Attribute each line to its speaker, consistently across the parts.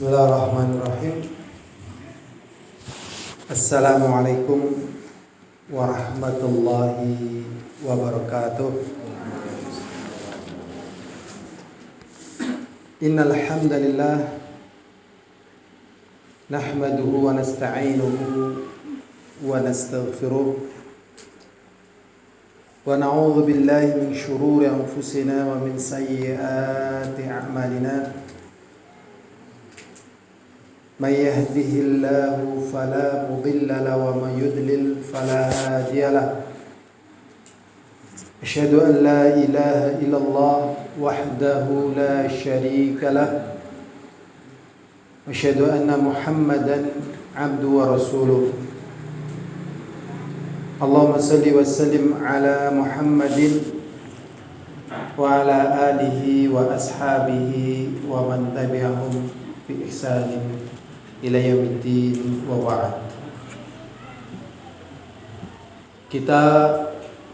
Speaker 1: Bismillahirrahmanirrahim. Assalamualaikum warahmatullahi wabarakatuh. Innal hamdalillah nahmaduhu wa nasta'inuhu wa nastaghfiruh wa na'udzu billahi min shururi anfusina wa min sayyiati a'malina. من يهده الله فلا مضل له ومن يضلل فلا هادي له أشهد أن لا إله إلا الله وحده لا شريك له أشهد أن محمدا عبده ورسوله اللهم صل وسلم على محمد وعلى آله وأصحابه ومن تبعهم بإحسان ila yaumiddin wa ba'd. Kita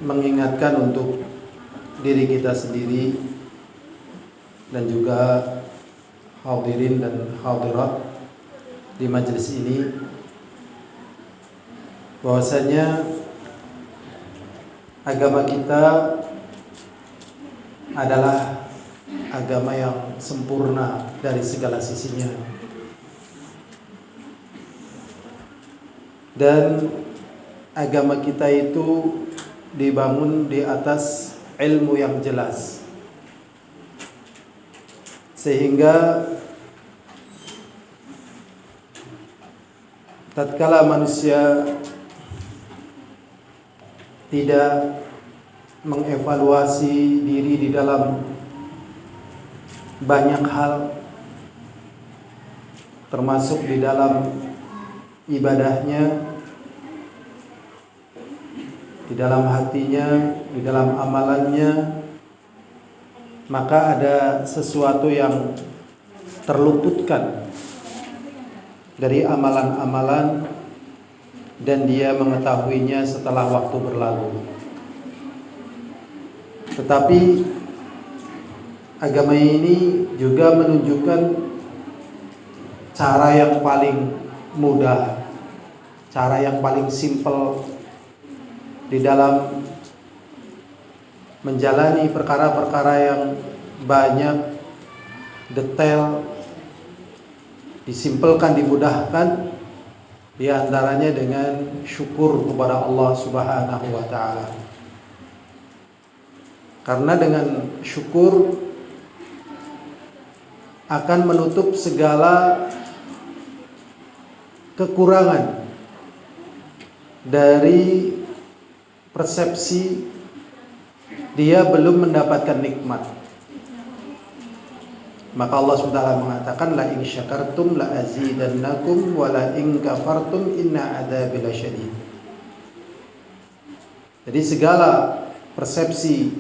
Speaker 1: mengingatkan untuk diri kita sendiri dan juga hadirin dan hadirat di majelis ini bahwasanya agama kita adalah agama yang sempurna dari segala sisinya. Dan agama kita itu dibangun di atas ilmu yang jelas, sehingga tatkala manusia tidak mengevaluasi diri di dalam banyak hal, termasuk di dalam ibadahnya, di dalam hatinya, di dalam amalannya, maka ada sesuatu yang terluputkan dari amalan-amalan dan dia mengetahuinya setelah waktu berlalu. Tetapi agama ini juga menunjukkan cara yang paling mudah, cara yang paling simpel di dalam menjalani perkara-perkara yang banyak, detail, disimpelkan, dimudahkan, di antaranya dengan syukur kepada Allah Subhanahu wa taala. Karena dengan syukur akan menutup segala kekurangan dari persepsi dia belum mendapatkan nikmat. Maka Allah SWT mengatakan la in syakartum la azidannakum wa la in kafartum inna adzabi lasyadid. Jadi segala persepsi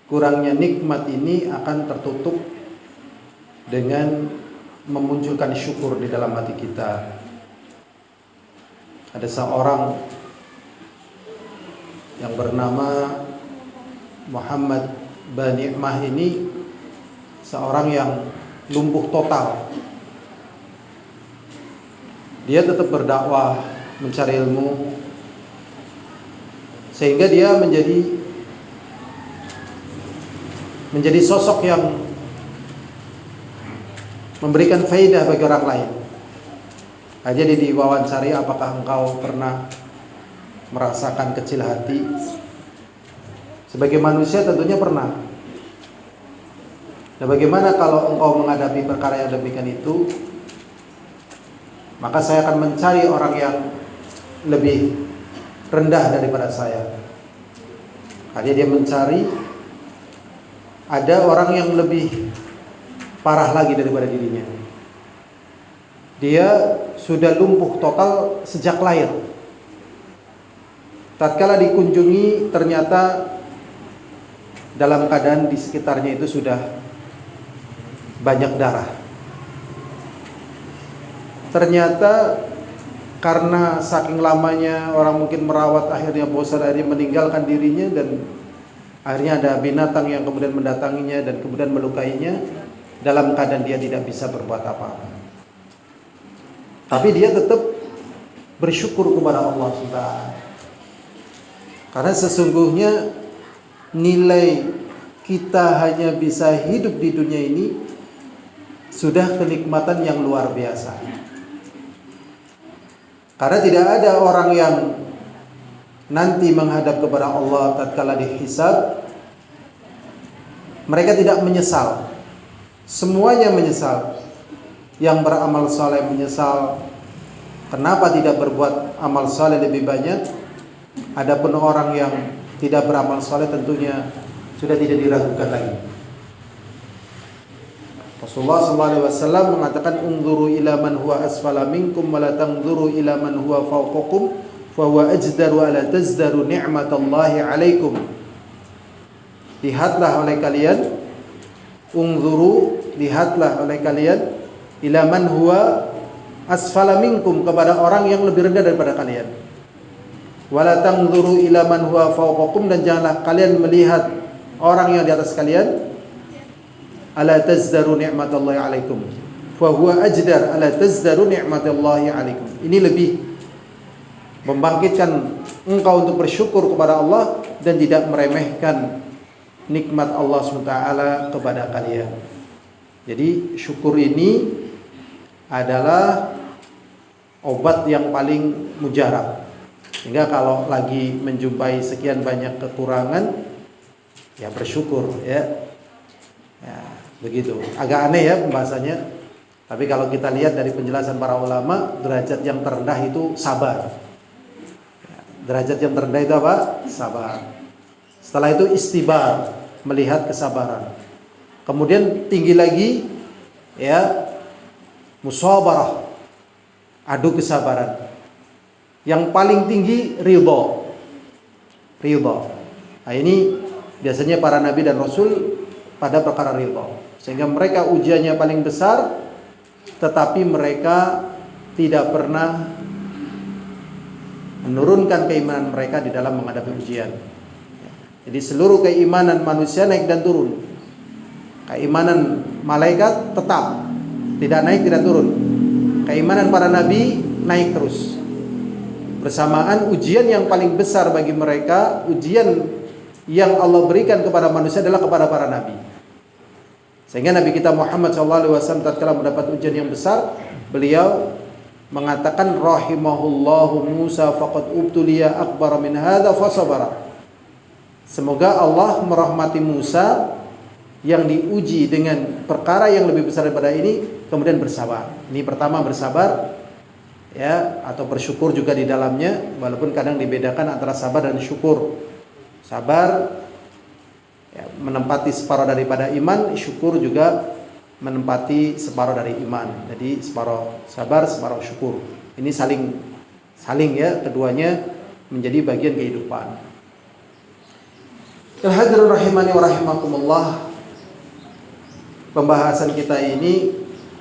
Speaker 1: kurangnya nikmat ini akan tertutup dengan memunculkan syukur di dalam hati kita. Ada seorang yang bernama Muhammad Bani'mah ini, seorang yang lumpuh total. Dia tetap berdakwah, mencari ilmu, sehingga dia menjadi sosok yang memberikan faidah bagi orang lain. Aja diwawancari, apakah engkau pernah merasakan kecil hati? Sebagai manusia tentunya pernah. Nah, bagaimana kalau engkau menghadapi perkara yang demikian itu? Maka saya akan mencari orang yang lebih rendah daripada saya. Aja dia mencari ada orang yang lebih parah lagi daripada dirinya. Dia sudah lumpuh total sejak lahir. Tatkala dikunjungi, ternyata dalam keadaan di sekitarnya itu sudah banyak darah. Ternyata karena saking lamanya orang mungkin merawat, akhirnya bosan, akhirnya meninggalkan dirinya, dan akhirnya ada binatang yang kemudian mendatanginya dan kemudian melukainya dalam keadaan dia tidak bisa berbuat apa-apa. Tapi dia tetap bersyukur kepada Allah SWT. Karena sesungguhnya nilai kita hanya bisa hidup di dunia ini sudah kenikmatan yang luar biasa. Karena tidak ada orang yang nanti menghadap kepada Allah tatkala dihisab mereka tidak menyesal. Semuanya menyesal. Yang beramal saleh menyesal kenapa tidak berbuat amal saleh lebih banyak. Adapun orang yang tidak beramal saleh tentunya sudah tidak diragukan lagi. Rasulullah SAW mengatakan unzuru ila man huwa asfala minkum wa la tanzuru ila man huwa fawqakum fa huwa ajdaru ala tazdaru ni'matallahi alaikum. Lihatlah oleh kalian, unzuru, lihatlah oleh kalian ila man huwa asfala minkum, kepada orang yang lebih rendah daripada kalian. Wala tanzuru ila man huwa fawqakum, dan janganlah kalian melihat orang yang di atas kalian. Ala tazdaru ni'matallahi alaikum fa huwa ajdar ala tazdaru ni'matallahi alaikum. Ini lebih membangkitkan engkau untuk bersyukur kepada Allah dan tidak meremehkan nikmat Allah SWT kepada kalian. Jadi syukur ini adalah obat yang paling mujarab. Sehingga kalau lagi menjumpai sekian banyak kekurangan, ya bersyukur ya. Ya, begitu. Agak aneh ya pembahasannya. Tapi kalau kita lihat dari penjelasan para ulama, derajat yang terendah itu sabar. Ya, derajat yang terendah itu apa? Sabar. Setelah itu istibar, melihat kesabaran. Kemudian tinggi lagi ya musabarah, adu kesabaran. Yang paling tinggi ridha. Ridha. Nah, ini biasanya para nabi dan rasul pada perkara ridha. Sehingga mereka ujiannya paling besar, tetapi mereka tidak pernah menurunkan keimanan mereka di dalam menghadapi ujian. Jadi seluruh keimanan manusia naik dan turun. Keimanan malaikat tetap, tidak naik tidak turun. Keimanan para nabi naik terus. Bersamaan ujian yang paling besar bagi mereka, ujian yang Allah berikan kepada manusia adalah kepada para nabi. Sehingga Nabi kita Muhammad SAW tatkala mendapat ujian yang besar, beliau mengatakan rahimahullahu Musa faqad ubtuliya akbar min hadza fasabara. Semoga Allah merahmati Musa yang diuji dengan perkara yang lebih besar daripada ini, kemudian bersabar. Ini pertama bersabar ya, atau bersyukur juga di dalamnya, walaupun kadang dibedakan antara sabar dan syukur. Sabar ya, menempati separuh daripada iman, syukur juga menempati separuh dari iman. Jadi separuh sabar, separuh syukur. Ini saling ya, keduanya menjadi bagian kehidupan. Hadirin rahimani wa rahimakumullah. Pembahasan kita ini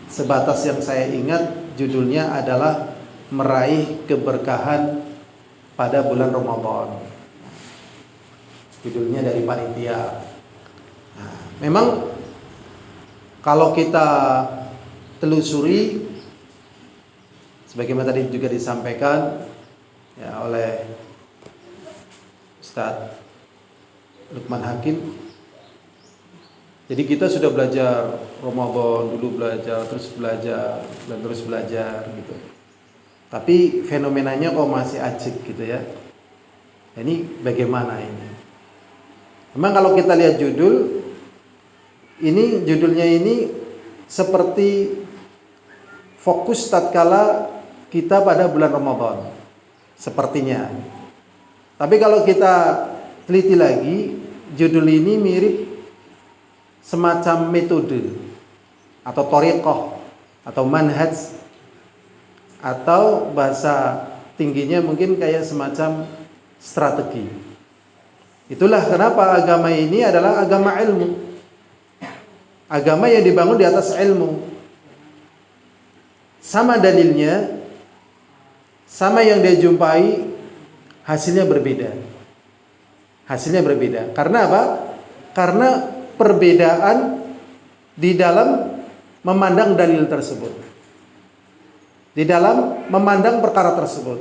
Speaker 1: sebatas yang saya ingat judulnya adalah meraih keberkahan pada bulan Ramadan. Judulnya dari panitia. Nah, memang kalau kita telusuri, sebagaimana tadi juga disampaikan ya oleh Ustaz Lukman Hakim, jadi kita sudah belajar Ramadan, dulu belajar, terus belajar, dan terus belajar gitu. Tapi fenomenanya kok masih ajib gitu ya. Ini bagaimana ini? Memang kalau kita lihat judul, ini judulnya ini seperti fokus tatkala kita pada bulan Ramadan, sepertinya. Tapi kalau kita teliti lagi, judul ini mirip semacam metode atau thariqah atau manhaj, atau bahasa tingginya mungkin kayak semacam strategi. Itulah kenapa agama ini adalah agama ilmu. Agama yang dibangun di atas ilmu. Sama dalilnya, sama yang dia jumpai, hasilnya berbeda. Hasilnya berbeda. Karena apa? Karena perbedaan di dalam memandang dalil tersebut. di dalam memandang perkara tersebut.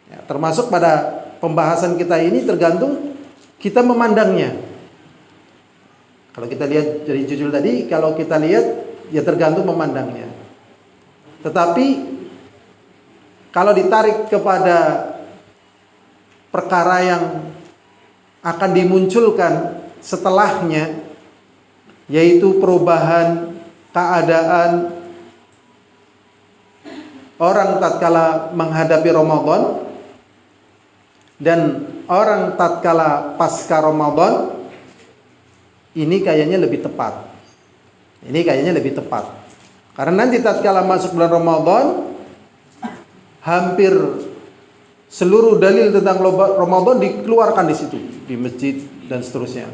Speaker 1: Ya, termasuk pada pembahasan kita ini tergantung kita memandangnya. Kalau kita lihat dari judul tadi, kalau kita lihat ya tergantung memandangnya. Tetapi kalau ditarik kepada perkara yang akan dimunculkan setelahnya, yaitu perubahan keadaan orang tatkala menghadapi Ramadan dan orang tatkala pasca Ramadan, ini kayaknya lebih tepat. Ini kayaknya lebih tepat. Karena nanti tatkala masuk bulan Ramadan, hampir seluruh dalil tentang Ramadan dikeluarkan di situ, di masjid dan seterusnya.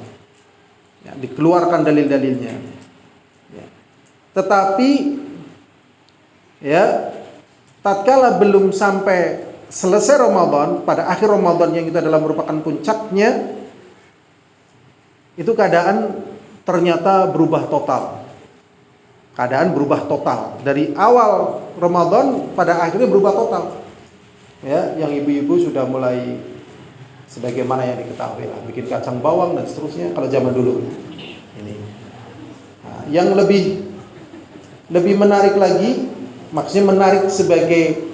Speaker 1: Ya, dikeluarkan dalil-dalilnya. Ya. Tetapi ya, tatkala belum sampai selesai Ramadan, pada akhir Ramadan yang itu adalah merupakan puncaknya, itu keadaan ternyata berubah total. Keadaan berubah total. Dari awal Ramadan pada akhirnya berubah total. Ya, yang ibu-ibu sudah mulai sebagaimana yang diketahui lah, bikin kacang bawang dan seterusnya kalau zaman dulu. Ini. Nah, yang lebih menarik lagi, maksudnya menarik sebagai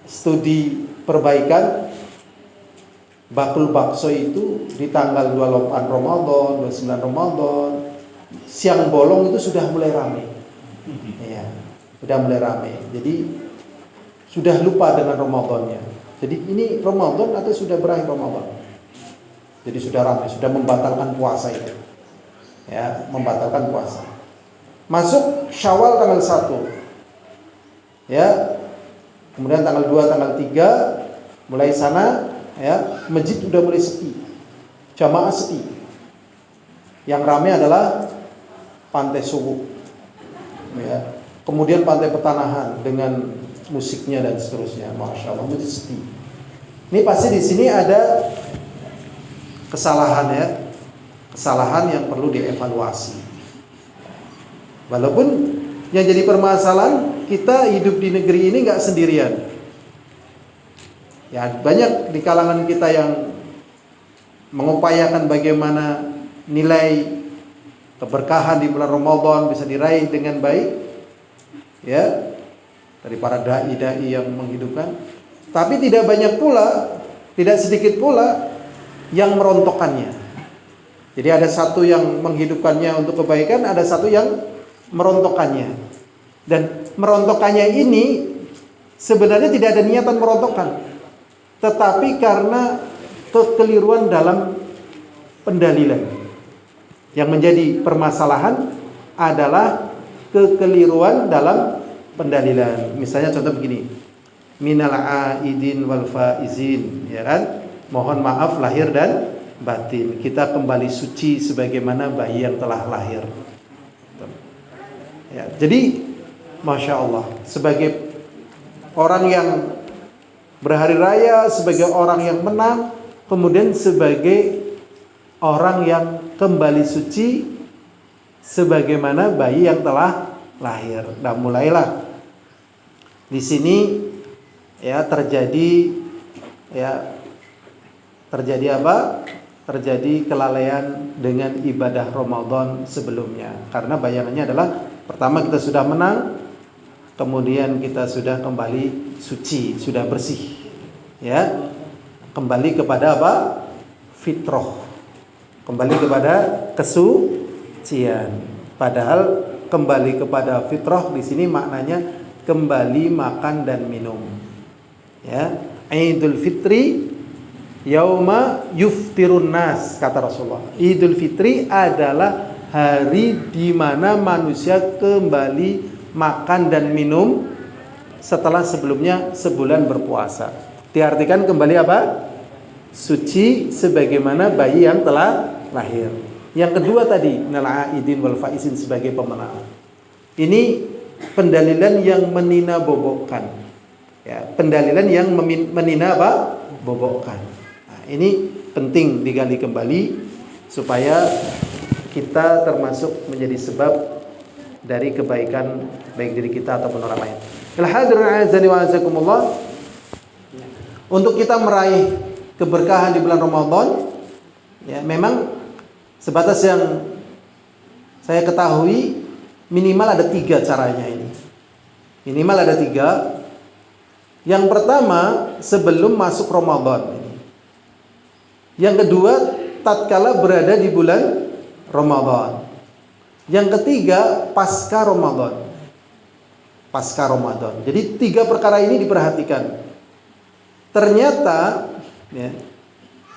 Speaker 1: studi perbaikan, bakul bakso itu di tanggal 28 Ramadan, 29 Ramadan, siang bolong itu sudah mulai ramai. Ya, sudah mulai ramai. Jadi sudah lupa dengan Ramadannya. Jadi ini Ramadan atau sudah berakhir Ramadan? Jadi sudah ramai, sudah membatalkan puasa itu. Ya, membatalkan puasa. Masuk Syawal tanggal 1. Ya. Kemudian tanggal 2, tanggal 3 mulai sana ya, masjid sudah mulai sepi. Jamaah sepi. Yang ramai adalah Pantai Suwu. Ya. Kemudian Pantai Pertanahan dengan musiknya dan seterusnya. Masya Allah, masjid sepi. Ini pasti di sini ada kesalahan ya. Kesalahan yang perlu dievaluasi. Walaupun yang jadi permasalahan, kita hidup di negeri ini nggak sendirian. Ya, banyak di kalangan kita yang mengupayakan bagaimana nilai keberkahan di bulan Ramadan bisa diraih dengan baik. Ya, dari para dai-dai yang menghidupkan. Tapi tidak banyak pula, tidak sedikit pula yang merontokkannya. Jadi ada satu yang menghidupkannya untuk kebaikan, ada satu yang merontokkannya. Dan merontokkannya ini sebenarnya tidak ada niatan merontokkan, tetapi karena kekeliruan dalam pendalilan. Yang menjadi permasalahan adalah kekeliruan dalam pendalilan. Misalnya contoh begini, minal aidin wal faizin, ya kan? Mohon maaf lahir dan batin. Kita kembali suci sebagaimana bayi yang telah lahir. Ya, jadi Masya Allah, sebagai orang yang berhari raya, sebagai orang yang menang, kemudian sebagai orang yang kembali suci sebagaimana bayi yang telah lahir. Dan mulailah di sini ya terjadi apa? Terjadi kelalaian dengan ibadah Ramadan sebelumnya. Karena bayangannya adalah pertama kita sudah menang, kemudian kita sudah kembali suci, sudah bersih. Ya. Kembali kepada apa? Fitrah. Kembali kepada kesucian. Padahal kembali kepada fitrah di sini maknanya kembali makan dan minum. Ya, Idul Fitri yauma yuftirun nas, kata Rasulullah. Idul Fitri adalah hari di mana manusia kembali makan dan minum setelah sebelumnya sebulan berpuasa. Diartikan kembali apa? Suci sebagaimana bayi yang telah lahir. Yang kedua tadi, minal aidin wal faizin, sebagai pemenang. Ini pendalilan yang menina bobokkan. Ya, pendalilan yang menina apa? Bobokkan. Nah, ini penting digali kembali supaya kita termasuk menjadi sebab dari kebaikan baik diri kita ataupun orang lain. Al-hadirin azani wa azakumullah, untuk kita meraih keberkahan di bulan Ramadan, ya memang sebatas yang saya ketahui minimal ada 3 caranya ini. Minimal ada 3. Yang pertama, sebelum masuk Ramadan ini. Yang kedua, tatkala berada di bulan Ramadan. Yang ketiga, pasca Ramadan. Pasca Ramadan. Jadi 3 perkara ini diperhatikan. Ternyata ya,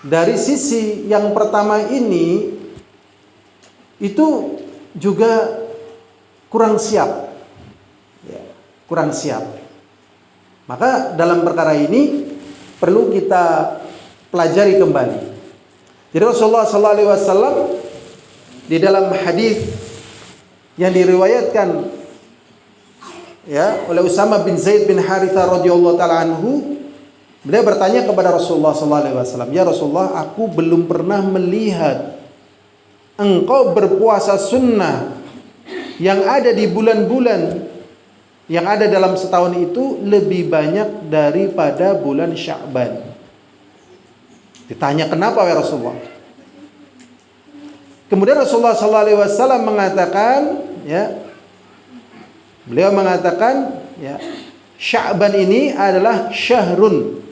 Speaker 1: dari sisi yang pertama ini itu juga kurang siap. Ya, kurang siap. Maka dalam perkara ini perlu kita pelajari kembali. Jadi Rasulullah SAW di dalam hadis yang diriwayatkan ya oleh Usama bin Zaid bin Harithah radhiyallahu taala anhu, beliau bertanya kepada Rasulullah SAW, "Ya Rasulullah, aku belum pernah melihat engkau berpuasa sunnah yang ada di bulan-bulan yang ada dalam setahun itu lebih banyak daripada bulan Sya'ban." Ditanya, "Kenapa ya Rasulullah?" Kemudian Rasulullah SAW mengatakan, ya, beliau mengatakan, ya, Sya'ban ini adalah syahrun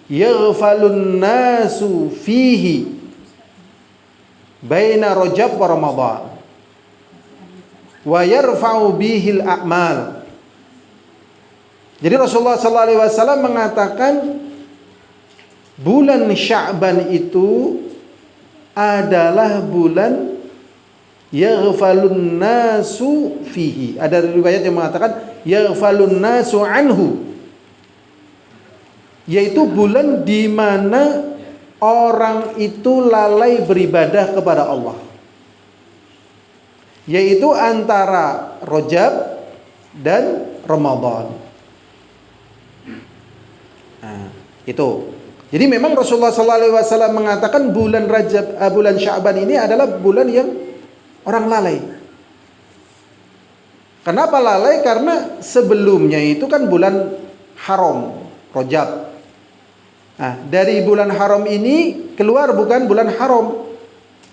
Speaker 1: yaghfalun nasu fihi baina Rajab wa Ramadan wa yarfa'u bihil a'mal. Jadi Rasulullah SAW mengatakan bulan Sya'ban itu adalah bulan yaghfalun nasu fihi. Ada riwayat yang mengatakan yaghfalun nasu anhu, yaitu bulan di mana orang itu lalai beribadah kepada Allah, yaitu antara Rajab dan Ramadan. Nah, itu. Jadi memang Rasulullah SAW mengatakan bulan Sya'ban ini adalah bulan yang orang lalai. Kenapa lalai? Karena sebelumnya itu kan bulan haram, Rajab. Nah, dari bulan haram ini keluar bukan bulan haram.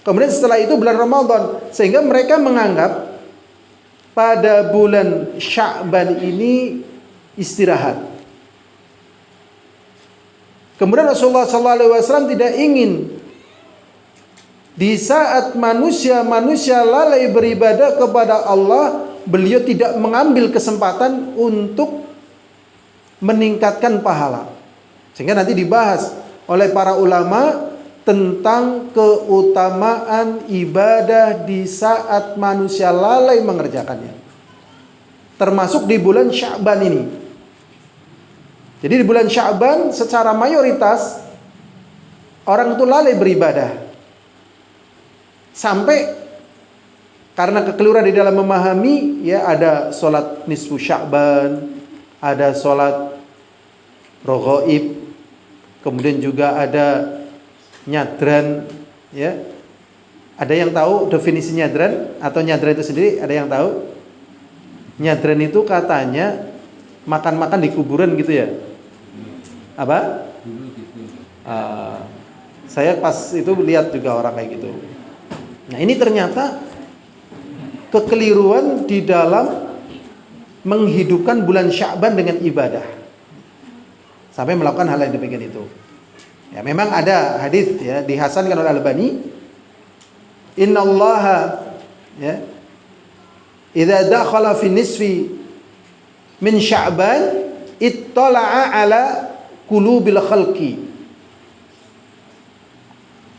Speaker 1: Kemudian setelah itu bulan Ramadan, sehingga mereka menganggap pada bulan Sya'ban ini istirahat. Kemudian Rasulullah SAW tidak ingin di saat manusia lalai beribadah kepada Allah, beliau tidak mengambil kesempatan untuk meningkatkan pahala. Sehingga nanti dibahas oleh para ulama tentang keutamaan ibadah di saat manusia lalai mengerjakannya, termasuk di bulan Sya'ban ini. Jadi di bulan Sya'ban secara mayoritas orang itu lalai beribadah. Sampai karena kekeliruan di dalam memahami, ya, ada sholat nisfu Sya'ban, ada sholat raghaib, kemudian juga ada nyadran, ya. Ada yang tahu definisi nyadran atau nyadran itu sendiri? Ada yang tahu? Nyadran itu katanya makan-makan di kuburan gitu ya. Apa? Saya pas itu lihat juga orang kayak gitu. Nah, ini ternyata kekeliruan di dalam menghidupkan bulan Sya'ban dengan ibadah, sampai melakukan hal yang demikian itu. Ya, memang ada hadis, ya, dihasankan oleh Al-Albani, innallaha, ya, idza dakhala fi nisfi min Sya'ban ittala'a ala qulubil khalqi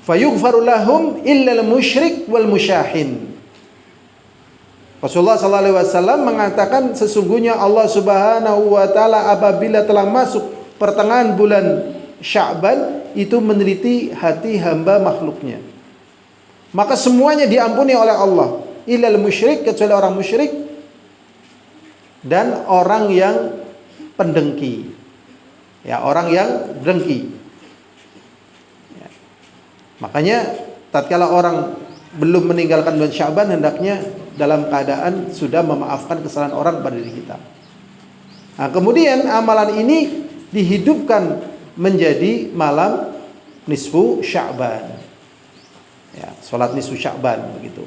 Speaker 1: fayughfaru lahum illa al-musyrik wal musyahin. Rasulullah SAW mengatakan sesungguhnya Allah Subhanahu wa taala apabila telah masuk pertengahan bulan Sya'ban itu meneliti hati hamba makhluknya, maka semuanya diampuni oleh Allah, illa al-musyrik, kecuali orang musyrik dan orang yang pendengki. Ya, orang yang dengki. Ya. Makanya tatkala orang belum meninggalkan bulan Sya'ban hendaknya dalam keadaan sudah memaafkan kesalahan orang pada diri kita. Nah, kemudian amalan ini dihidupkan menjadi malam nisfu Sya'ban. Ya, salat nisfu Sya'ban begitu.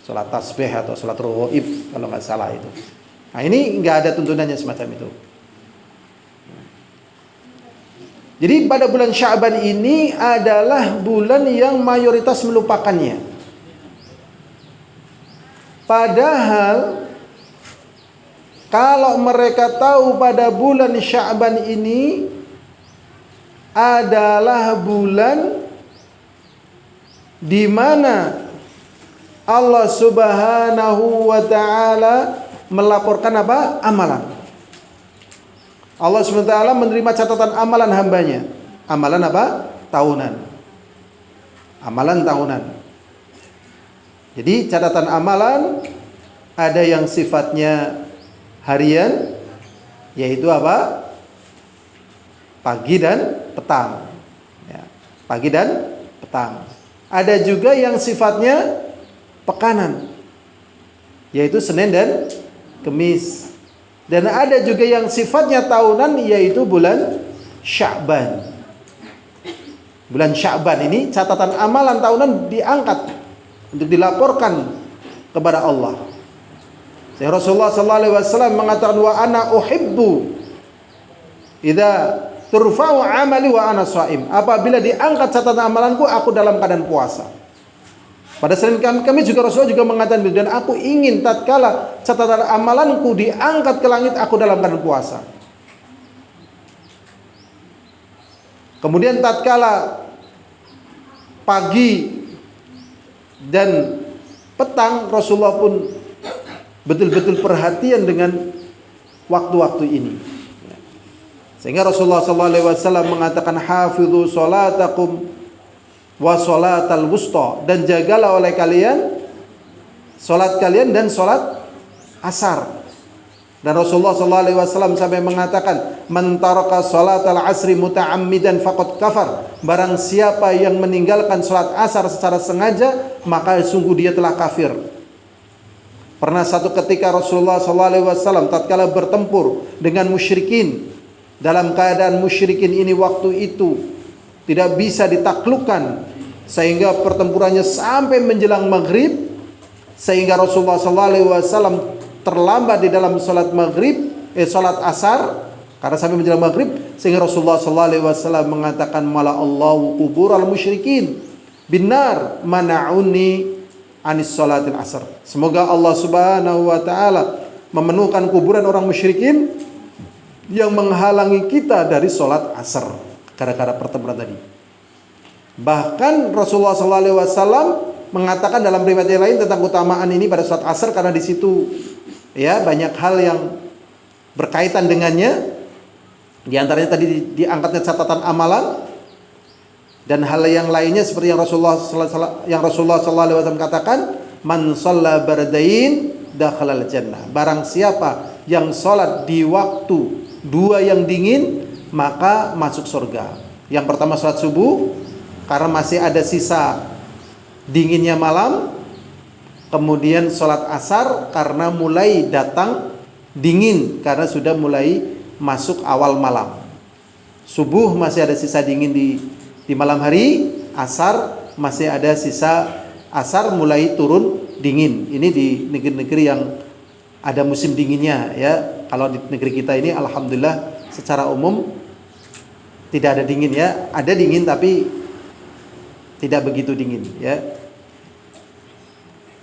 Speaker 1: Salat tasbih atau salat rawaib kalau nggak salah itu. Nah, ini nggak ada tuntunannya semacam itu. Jadi pada bulan Sya'ban ini adalah bulan yang mayoritas melupakannya. Padahal kalau mereka tahu pada bulan Sya'ban ini adalah bulan di mana Allah Subhanahu wa taala melaporkan apa? Amalan. Allah SWT menerima catatan amalan hambanya. Amalan apa? Tahunan. Amalan tahunan. Jadi catatan amalan ada yang sifatnya harian, yaitu apa? Pagi dan petang. Ya, pagi dan petang. Ada juga yang sifatnya pekanan, yaitu Senin dan Kemis. Dan ada juga yang sifatnya tahunan, yaitu bulan Sya'ban. Bulan Sya'ban ini catatan amalan tahunan diangkat untuk dilaporkan kepada Allah. Sehingga Rasulullah SAW mengatakan, wa ana uhibbu idza turfa'u amali wa ana sha'im. Apabila diangkat catatan amalanku, aku dalam keadaan puasa. Pada Senin kami juga Rasulullah juga mengatakan, dan aku ingin tatkala catatan amalanku diangkat ke langit, aku dalam keadaan puasa. Kemudian tatkala pagi dan petang, Rasulullah pun betul-betul perhatian dengan waktu-waktu ini. Sehingga Rasulullah SAW mengatakan, hafidhu sholatakum wa sholatal wusta, dan jagalah oleh kalian salat kalian dan salat asar. Dan Rasulullah SAW sampai mengatakan, man taraka sholatal asri muta'ammidan faqad kafar. Barang siapa yang meninggalkan salat asar secara sengaja, maka sungguh dia telah kafir. Pernah satu ketika Rasulullah SAW tatkala bertempur dengan musyrikin, dalam keadaan musyrikin ini waktu itu tidak bisa ditaklukkan, sehingga pertempurannya sampai menjelang maghrib, sehingga Rasulullah SAW terlambat di dalam salat maghrib, salat asar, karena sampai menjelang maghrib, sehingga Rasulullah SAW mengatakan, mala Allahu qubural musyrikin binar mana'uni anis salatil asar. Semoga Allah Subhanahu wa taala memenuhkan kuburan orang musyrikin yang menghalangi kita dari salat asar gara-gara pertempuran tadi. Bahkan Rasulullah SAW mengatakan dalam riwayat yang lain tentang keutamaan ini pada salat asar, karena di situ ya banyak hal yang berkaitan dengannya. Di antaranya tadi diangkatnya catatan amalan, dan hal yang lainnya seperti yang Rasulullah SAW katakan, man shalla bardain dakhalal jannah. Barang siapa yang sholat di waktu dua yang dingin, maka masuk surga. Yang pertama sholat subuh, karena masih ada sisa dinginnya malam. Kemudian sholat asar karena mulai datang dingin, karena sudah mulai masuk awal malam. Subuh masih ada sisa dingin di malam hari. Asar masih ada sisa, asar mulai turun dingin. Ini di negeri-negeri yang ada musim dinginnya ya. Kalau di negeri kita ini alhamdulillah secara umum tidak ada dingin ya. Ada dingin tapi tidak begitu dingin ya.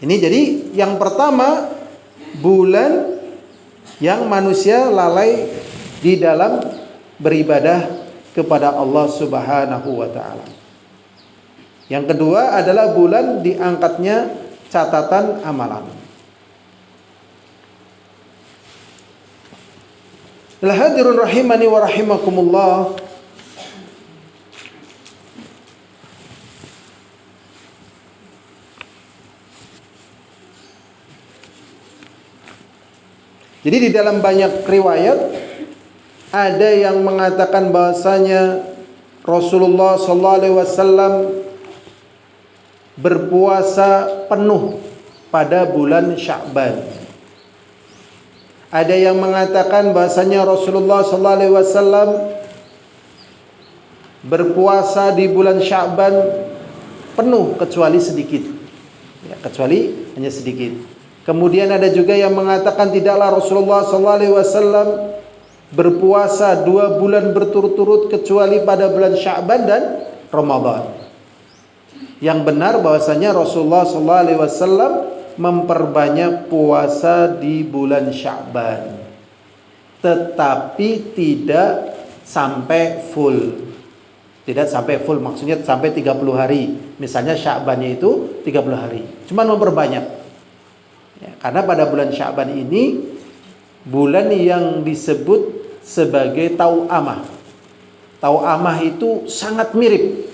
Speaker 1: Ini jadi yang pertama, bulan yang manusia lalai di dalam beribadah kepada Allah Subhanahu wa taala. Yang kedua adalah bulan diangkatnya catatan amalan. Al-hadirun rahimani wa rahimakumullah. Jadi di dalam banyak riwayat ada yang mengatakan bahasanya Rasulullah SAW berpuasa penuh pada bulan Sya'ban. Ada yang mengatakan bahasanya Rasulullah sallallahu alaihi wasallam berpuasa di bulan Sya'ban penuh kecuali sedikit. Ya, kecuali hanya sedikit. Kemudian ada juga yang mengatakan tidaklah Rasulullah sallallahu alaihi wasallam berpuasa 2 bulan berturut-turut kecuali pada bulan Sya'ban dan Ramadan. Yang benar bahwasanya Rasulullah sallallahu alaihi wasallam memperbanyak puasa di bulan Sya'ban, tetapi tidak sampai full. Tidak sampai full, maksudnya sampai 30 hari. Misalnya Sya'bannya itu 30 hari. Cuma memperbanyak. Ya, karena pada bulan Sya'ban ini bulan yang disebut sebagai Tau'amah. Tau'amah itu sangat mirip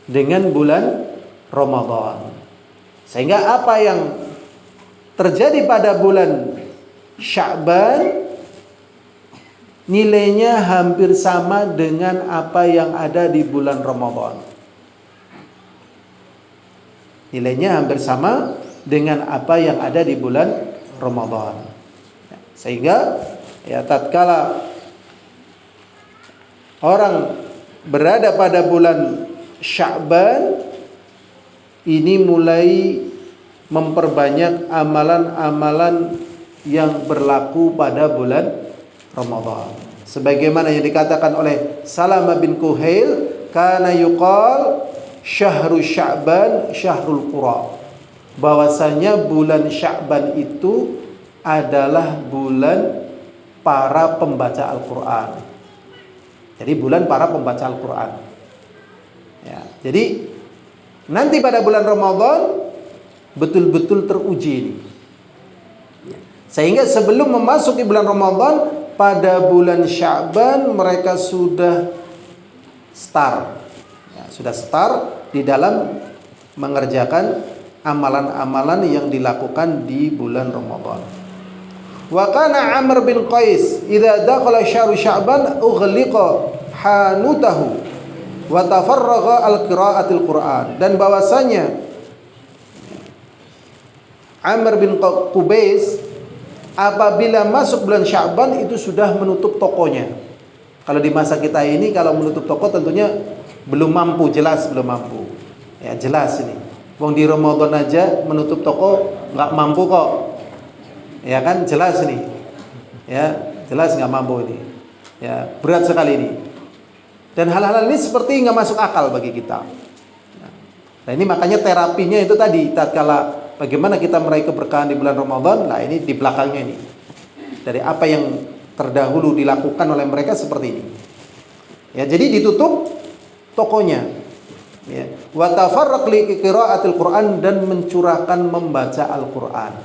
Speaker 1: dengan bulan Ramadan. Sehingga apa yang terjadi pada bulan Sya'ban nilainya hampir sama dengan apa yang ada di bulan Ramadan. Nilainya hampir sama dengan apa yang ada di bulan Ramadan. Sehingga ya tatkala orang berada pada bulan Sya'ban ini mulai memperbanyak amalan-amalan yang berlaku pada bulan Ramadan. Sebagaimana yang dikatakan oleh Salamah bin Kuhail, kana yuqal syahru Sya'ban syahrul qura. Bahwasanya bulan Sya'ban itu adalah bulan para pembaca Al-Qur'an. Jadi bulan para pembaca Al-Qur'an. Ya, jadi nanti pada bulan Ramadan betul-betul teruji ini. Sehingga sebelum memasuki bulan Ramadan, pada bulan Sya'ban mereka sudah start, ya, sudah start di dalam mengerjakan amalan-amalan yang dilakukan di bulan Ramadan. Wa kana Amr bin Qais idza dakhala syahru Sya'ban ughliqa hanutahu wa tafarraga al-qira'atil Qur'an. Dan bahwasanya Amr bin Qubais apabila masuk bulan Sya'ban itu sudah menutup tokonya. Kalau di masa kita ini kalau menutup toko tentunya belum mampu, jelas belum mampu. Ya jelas ini. Wong di Ramadan aja menutup toko nggak mampu kok. Ya kan jelas ini. Ya jelas nggak mampu ini. Ya berat sekali ini. Dan hal-hal ini seperti nggak masuk akal bagi kita. Nah ini makanya terapinya itu tadi tatkala bagaimana kita meraih keberkahan di bulan Ramadan. Nah ini di belakangnya ini. Dari apa yang terdahulu dilakukan oleh mereka seperti ini. Ya, jadi ditutup tokonya. Ya. Wa tafarraq li qira'atil Qur'an, dan mencurahkan membaca Al-Qur'an.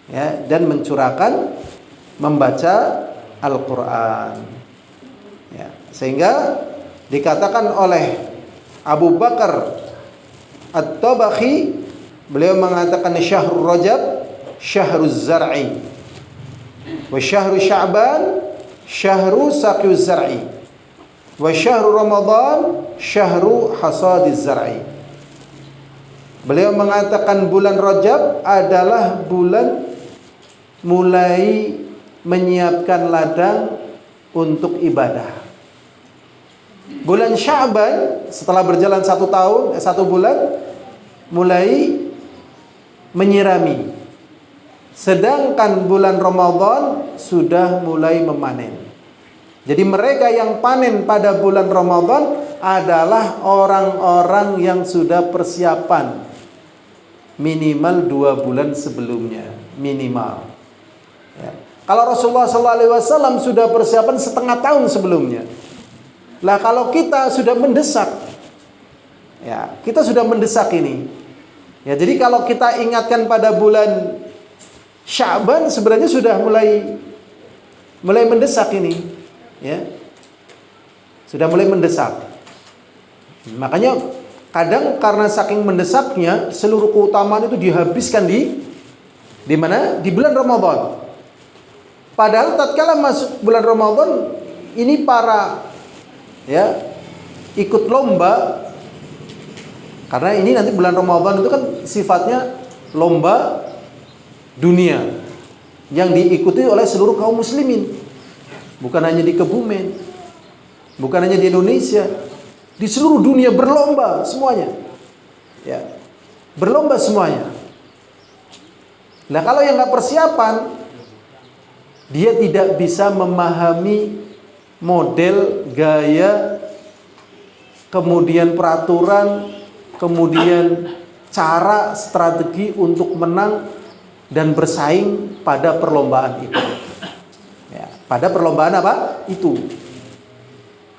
Speaker 1: Ya, dan mencurahkan membaca Al-Qur'an. Ya, sehingga dikatakan oleh Abu Bakar At-Tabakhi, beliau mengatakan syahrul Rajab syahruz zar'i wa syahru Sya'ban syahru saqiuz zar'i wa syahru Ramadan syahru hasadiz zar'i. Beliau mengatakan bulan Rajab adalah bulan mulai menyiapkan ladang untuk ibadah. Bulan Sya'ban setelah berjalan 1 tahun, 1 bulan mulai menyirami. Sedangkan bulan Ramadan sudah mulai memanen. Jadi mereka yang panen pada bulan Ramadan adalah orang-orang yang sudah persiapan minimal 2 bulan sebelumnya, minimal. Ya. Kalau Rasulullah SAW sudah persiapan setengah tahun sebelumnya. Lah kalau kita sudah mendesak, ya kita sudah mendesak ini. Ya jadi kalau kita ingatkan pada bulan Sya'ban sebenarnya sudah mulai mendesak ini, ya sudah mulai mendesak. Makanya kadang karena saking mendesaknya seluruh keutamaan itu dihabiskan di mana? Di bulan Ramadan. Padahal tatkala masuk bulan Ramadan ini para ya ikut lomba, karena ini nanti bulan Ramadan itu kan sifatnya lomba dunia yang diikuti oleh seluruh kaum muslimin. Bukan hanya di Kebumen, bukan hanya di Indonesia, di seluruh dunia berlomba semuanya. Ya, berlomba semuanya. Nah, kalau yang nggak persiapan, dia tidak bisa memahami model, gaya, kemudian peraturan, kemudian cara, strategi untuk menang dan bersaing pada perlombaan itu. Ya, pada perlombaan apa? Itu.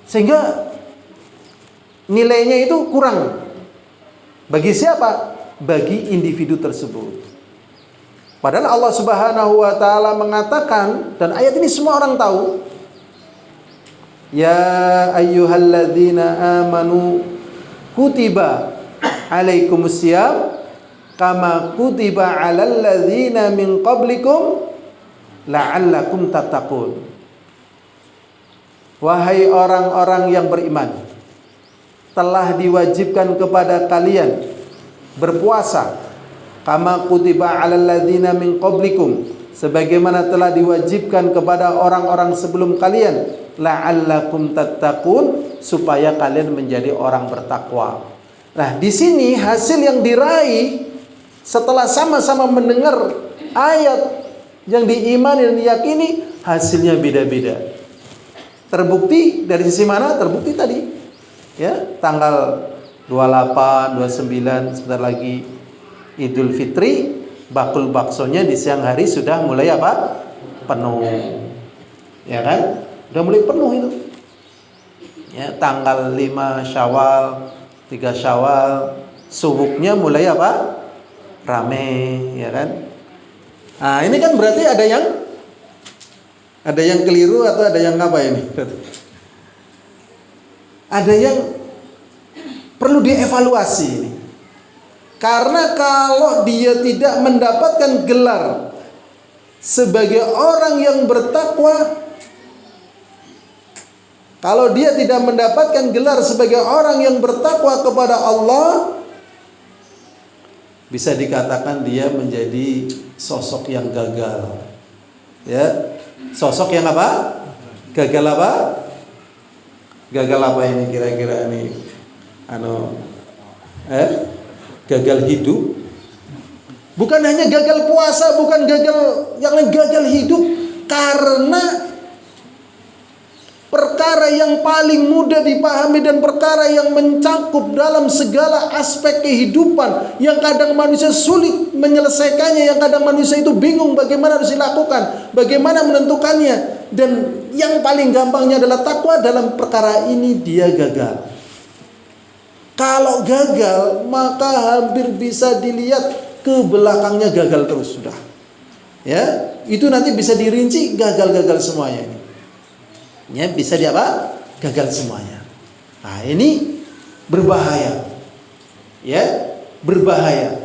Speaker 1: Sehingga nilainya itu kurang. Bagi siapa? Bagi individu tersebut. Padahal Allah Subhanahu wa taala mengatakan, dan ayat ini semua orang tahu, ya ayyuhalladzina amanu kutiba alaikumusiyam kama kutiba alal ladzina min qablikum la'allakum tattaqun. Wahai orang-orang yang beriman, telah diwajibkan kepada kalian berpuasa kama kutiba alal ladzina min qablikum, sebagaimana telah diwajibkan kepada orang-orang sebelum kalian, la'allakum tattaqun, supaya kalian menjadi orang bertakwa. Nah, di sini hasil yang diraih setelah sama-sama mendengar ayat yang diimani dan diyakini, hasilnya beda-beda. Terbukti dari sisi mana? Terbukti tadi, ya, tanggal 28, 29 sebentar lagi Idul Fitri, bakul baksonya di siang hari sudah mulai apa? Penuh. Ya kan? Sudah mulai penuh itu. Ya, tanggal 5 Syawal, 3 Syawal, subuhnya mulai apa? Rame, ya kan? Nah, ini kan berarti ada yang keliru atau ada yang apa ini? Ada yang perlu dievaluasi ini. Karena kalau dia tidak mendapatkan gelar sebagai orang yang bertakwa, kalau dia tidak mendapatkan gelar sebagai orang yang bertakwa kepada Allah, bisa dikatakan dia menjadi sosok yang gagal. Ya, sosok yang apa? Gagal apa? Gagal apa ini kira-kira ini? Gagal hidup. Bukan hanya gagal puasa, bukan gagal yang lain, gagal hidup karena perkara yang paling mudah dipahami dan perkara yang mencakup dalam segala aspek kehidupan, yang kadang manusia sulit menyelesaikannya, yang kadang manusia itu bingung bagaimana harus dilakukan, bagaimana menentukannya, dan yang paling gampangnya adalah takwa. Dalam perkara ini dia gagal. Kalau gagal, maka hampir bisa dilihat ke belakangnya gagal terus sudah. Ya, itu nanti bisa dirinci gagal-gagal semuanya ini. Ya, bisa dia apa? Gagal semuanya. Nah, ini berbahaya. Ya, berbahaya.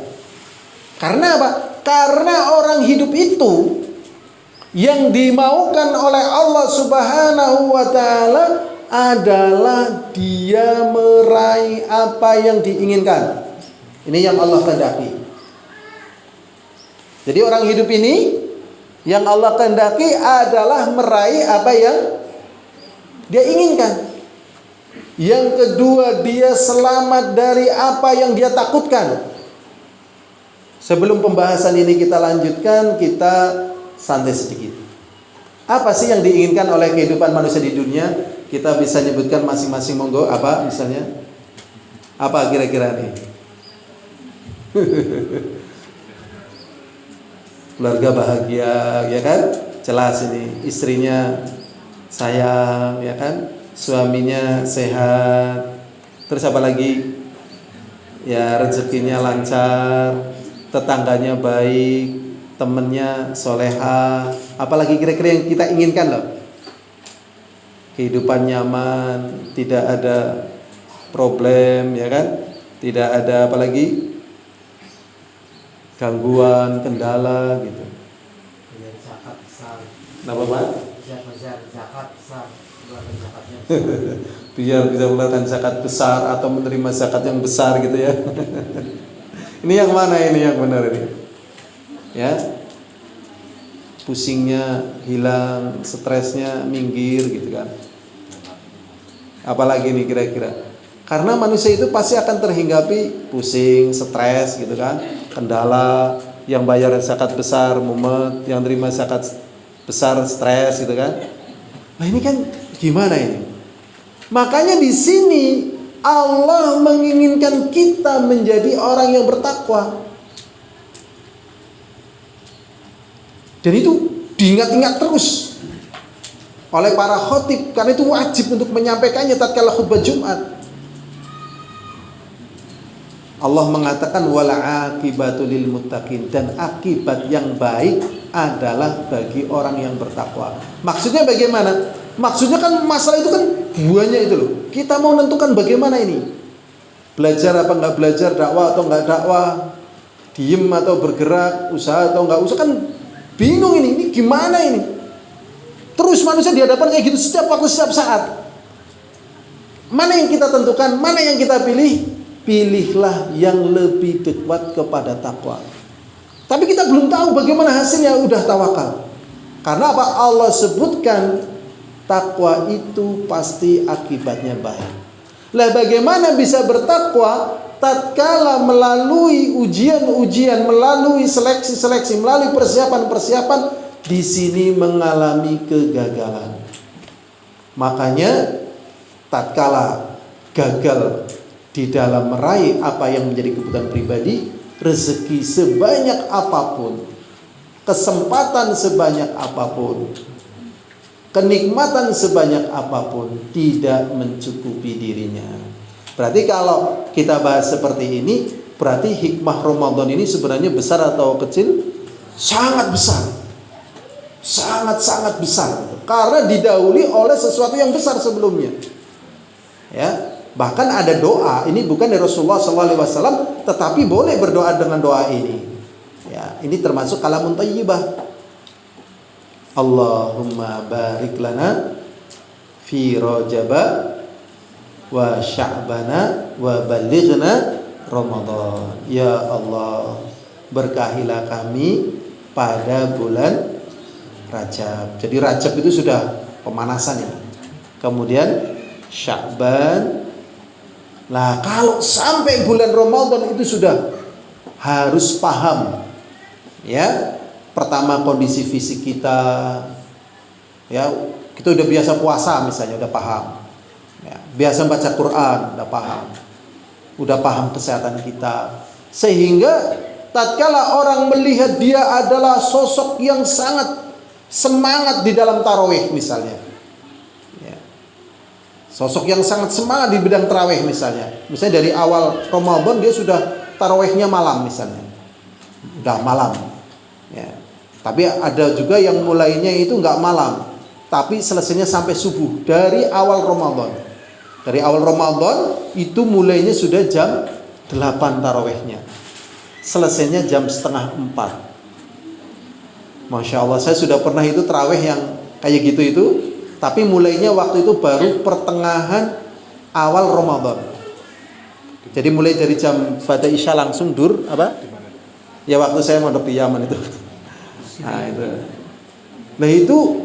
Speaker 1: Karena apa? Karena orang hidup itu yang dimaukan oleh Allah Subhanahu wa taala adalah dia meraih apa yang diinginkan. Ini yang Allah kehendaki. Jadi orang hidup ini yang Allah kehendaki adalah meraih apa yang dia inginkan. Yang kedua, dia selamat dari apa yang dia takutkan. Sebelum pembahasan ini kita lanjutkan, kita santai sedikit. Apa sih yang diinginkan oleh kehidupan manusia di dunia? Kita bisa nyebutkan masing-masing, monggo. Apa misalnya? Apa kira-kira nih? Keluarga bahagia, ya kan? Jelas ini, istrinya sayang, ya kan? Suaminya sehat. Terus apa lagi? Ya, rezekinya lancar, tetangganya baik, temennya soleha. Apalagi kira-kira yang kita inginkan loh? Kehidupan nyaman, tidak ada problem, ya kan? Tidak ada apalagi gangguan, kendala gitu.
Speaker 2: Biar zakat besar.
Speaker 1: Kenapa Pak?
Speaker 2: Biar zakat besar, mengeluarkan zakatnya.
Speaker 1: Biar bisa mengeluarkan zakat besar atau menerima zakat yang besar gitu ya. Ini yang mana ini yang benar ini? Ya. pusingnya hilang, stresnya minggir gitu kan. Apalagi nih kira-kira? Karena manusia itu pasti akan terhinggapi pusing, stres gitu kan, kendala, yang bayar zakat besar mumet, yang terima zakat besar stres gitu kan. Nah ini kan gimana ini? Makanya di sini Allah menginginkan kita menjadi orang yang bertakwa. Dan itu diingat-ingat terus oleh para khotib, karena itu wajib untuk menyampaikannya tatkala khutbah Jumat. Allah mengatakan wal aqibatu lil muttaqin, dan akibat yang baik adalah bagi orang yang bertakwa. Maksudnya bagaimana? Maksudnya kan masalah itu kan buahnya itu loh. Kita mau menentukan bagaimana ini. Belajar apa enggak belajar, dakwah atau enggak dakwah, diem atau bergerak, usaha atau enggak usaha, kan bingung ini. Ini gimana ini? Terus manusia di hadapan kayak gitu setiap waktu, setiap saat. Mana yang kita tentukan, mana yang kita pilih? Pilihlah yang lebih dekat kepada takwa. Tapi kita belum tahu bagaimana hasilnya, udah tawakal. Karena apa? Allah sebutkan takwa itu pasti akibatnya baik. Lah bagaimana bisa bertakwa tatkala melalui ujian-ujian, melalui seleksi-seleksi, melalui persiapan-persiapan, di sini mengalami kegagalan. Makanya tatkala gagal di dalam meraih apa yang menjadi kebutuhan pribadi, rezeki sebanyak apapun, kesempatan sebanyak apapun, kenikmatan sebanyak apapun, tidak mencukupi dirinya. Berarti kalau kita bahas seperti ini, berarti hikmah Ramadan ini sebenarnya besar atau kecil? Sangat besar. Sangat-sangat besar. Karena didahului oleh sesuatu yang besar sebelumnya. Ya. Bahkan ada doa, ini bukan dari Rasulullah SAW, tetapi boleh berdoa dengan doa ini. Ya, ini termasuk kalamun thayyibah. Allahumma barik lana fi Rajaba wa Sya'bana wa balighna Ramadan. Ya Allah, berkahilah kami pada bulan Rajab. Jadi Rajab itu sudah pemanasan ini. Kemudian Sya'ban. Nah, kalau sampai bulan Ramadan itu sudah harus paham, ya. Pertama kondisi fisik kita, ya. Kita udah biasa puasa misalnya, udah paham. Ya, biasa baca Quran, udah paham kesehatan kita. Sehingga tatkala orang melihat dia adalah sosok yang sangat semangat di dalam tarawih misalnya. Sosok yang sangat semangat di bidang tarawih misalnya. Misalnya dari awal Ramadan dia sudah tarawihnya malam misalnya. Udah malam. Ya. Tapi ada juga yang mulainya itu enggak malam, tapi selesainya sampai subuh dari awal Ramadan. Dari awal Ramadan itu mulainya sudah jam 8 tarawihnya. Selesainya jam setengah 4. Masya Allah, saya sudah pernah itu tarawih yang kayak gitu itu. Tapi mulainya waktu itu baru pertengahan awal Ramadan. Jadi mulai dari jam pada Isya langsung dur apa? Ya waktu saya mondok di Yaman itu. Nah itu. Nah itu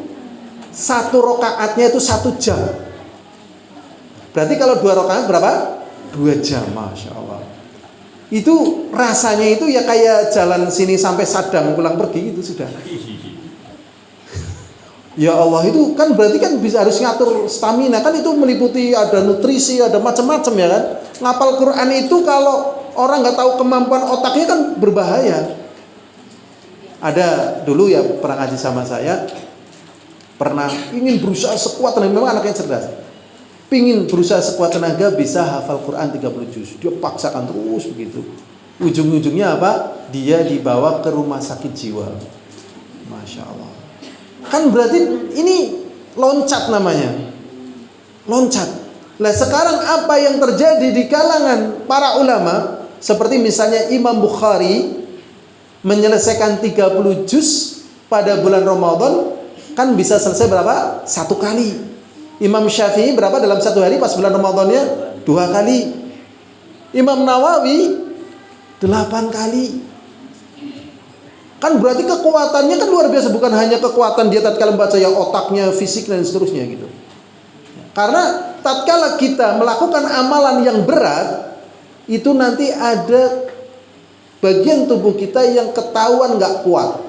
Speaker 1: satu rakaatnya itu 1 jam. Berarti kalau 2 rakaat berapa? 2 jam, Masya Allah. Itu rasanya itu ya kayak jalan sini sampai Sadang pulang pergi itu sudah. Ya Allah, itu kan berarti kan bisa harus ngatur stamina, kan itu meliputi ada nutrisi, ada macam-macam ya kan. Ngapal Quran itu kalau orang nggak tahu kemampuan otaknya kan berbahaya. Ada dulu ya pernah ngaji sama saya, pernah ingin berusaha sekuat tenaga, memang anaknya cerdas. Pingin berusaha sekuat tenaga bisa hafal Quran 30 juz. Dia paksakan terus begitu. Ujung-ujungnya apa? Dia dibawa ke rumah sakit jiwa. Masya Allah. Kan berarti ini loncat namanya. Loncat. Nah sekarang apa yang terjadi di kalangan para ulama, seperti misalnya Imam Bukhari menyelesaikan 30 juz pada bulan Ramadan, kan bisa selesai berapa? 1 kali. Imam Syafi'i berapa dalam 1 hari pas bulan Ramadannya? 2 kali. Imam Nawawi 8 kali. Kan berarti kekuatannya kan luar biasa, bukan hanya kekuatan dia tatkala membaca ya otaknya, fisik dan seterusnya gitu. Karena tatkala kita melakukan amalan yang berat, itu nanti ada bagian tubuh kita yang ketahuan nggak kuat.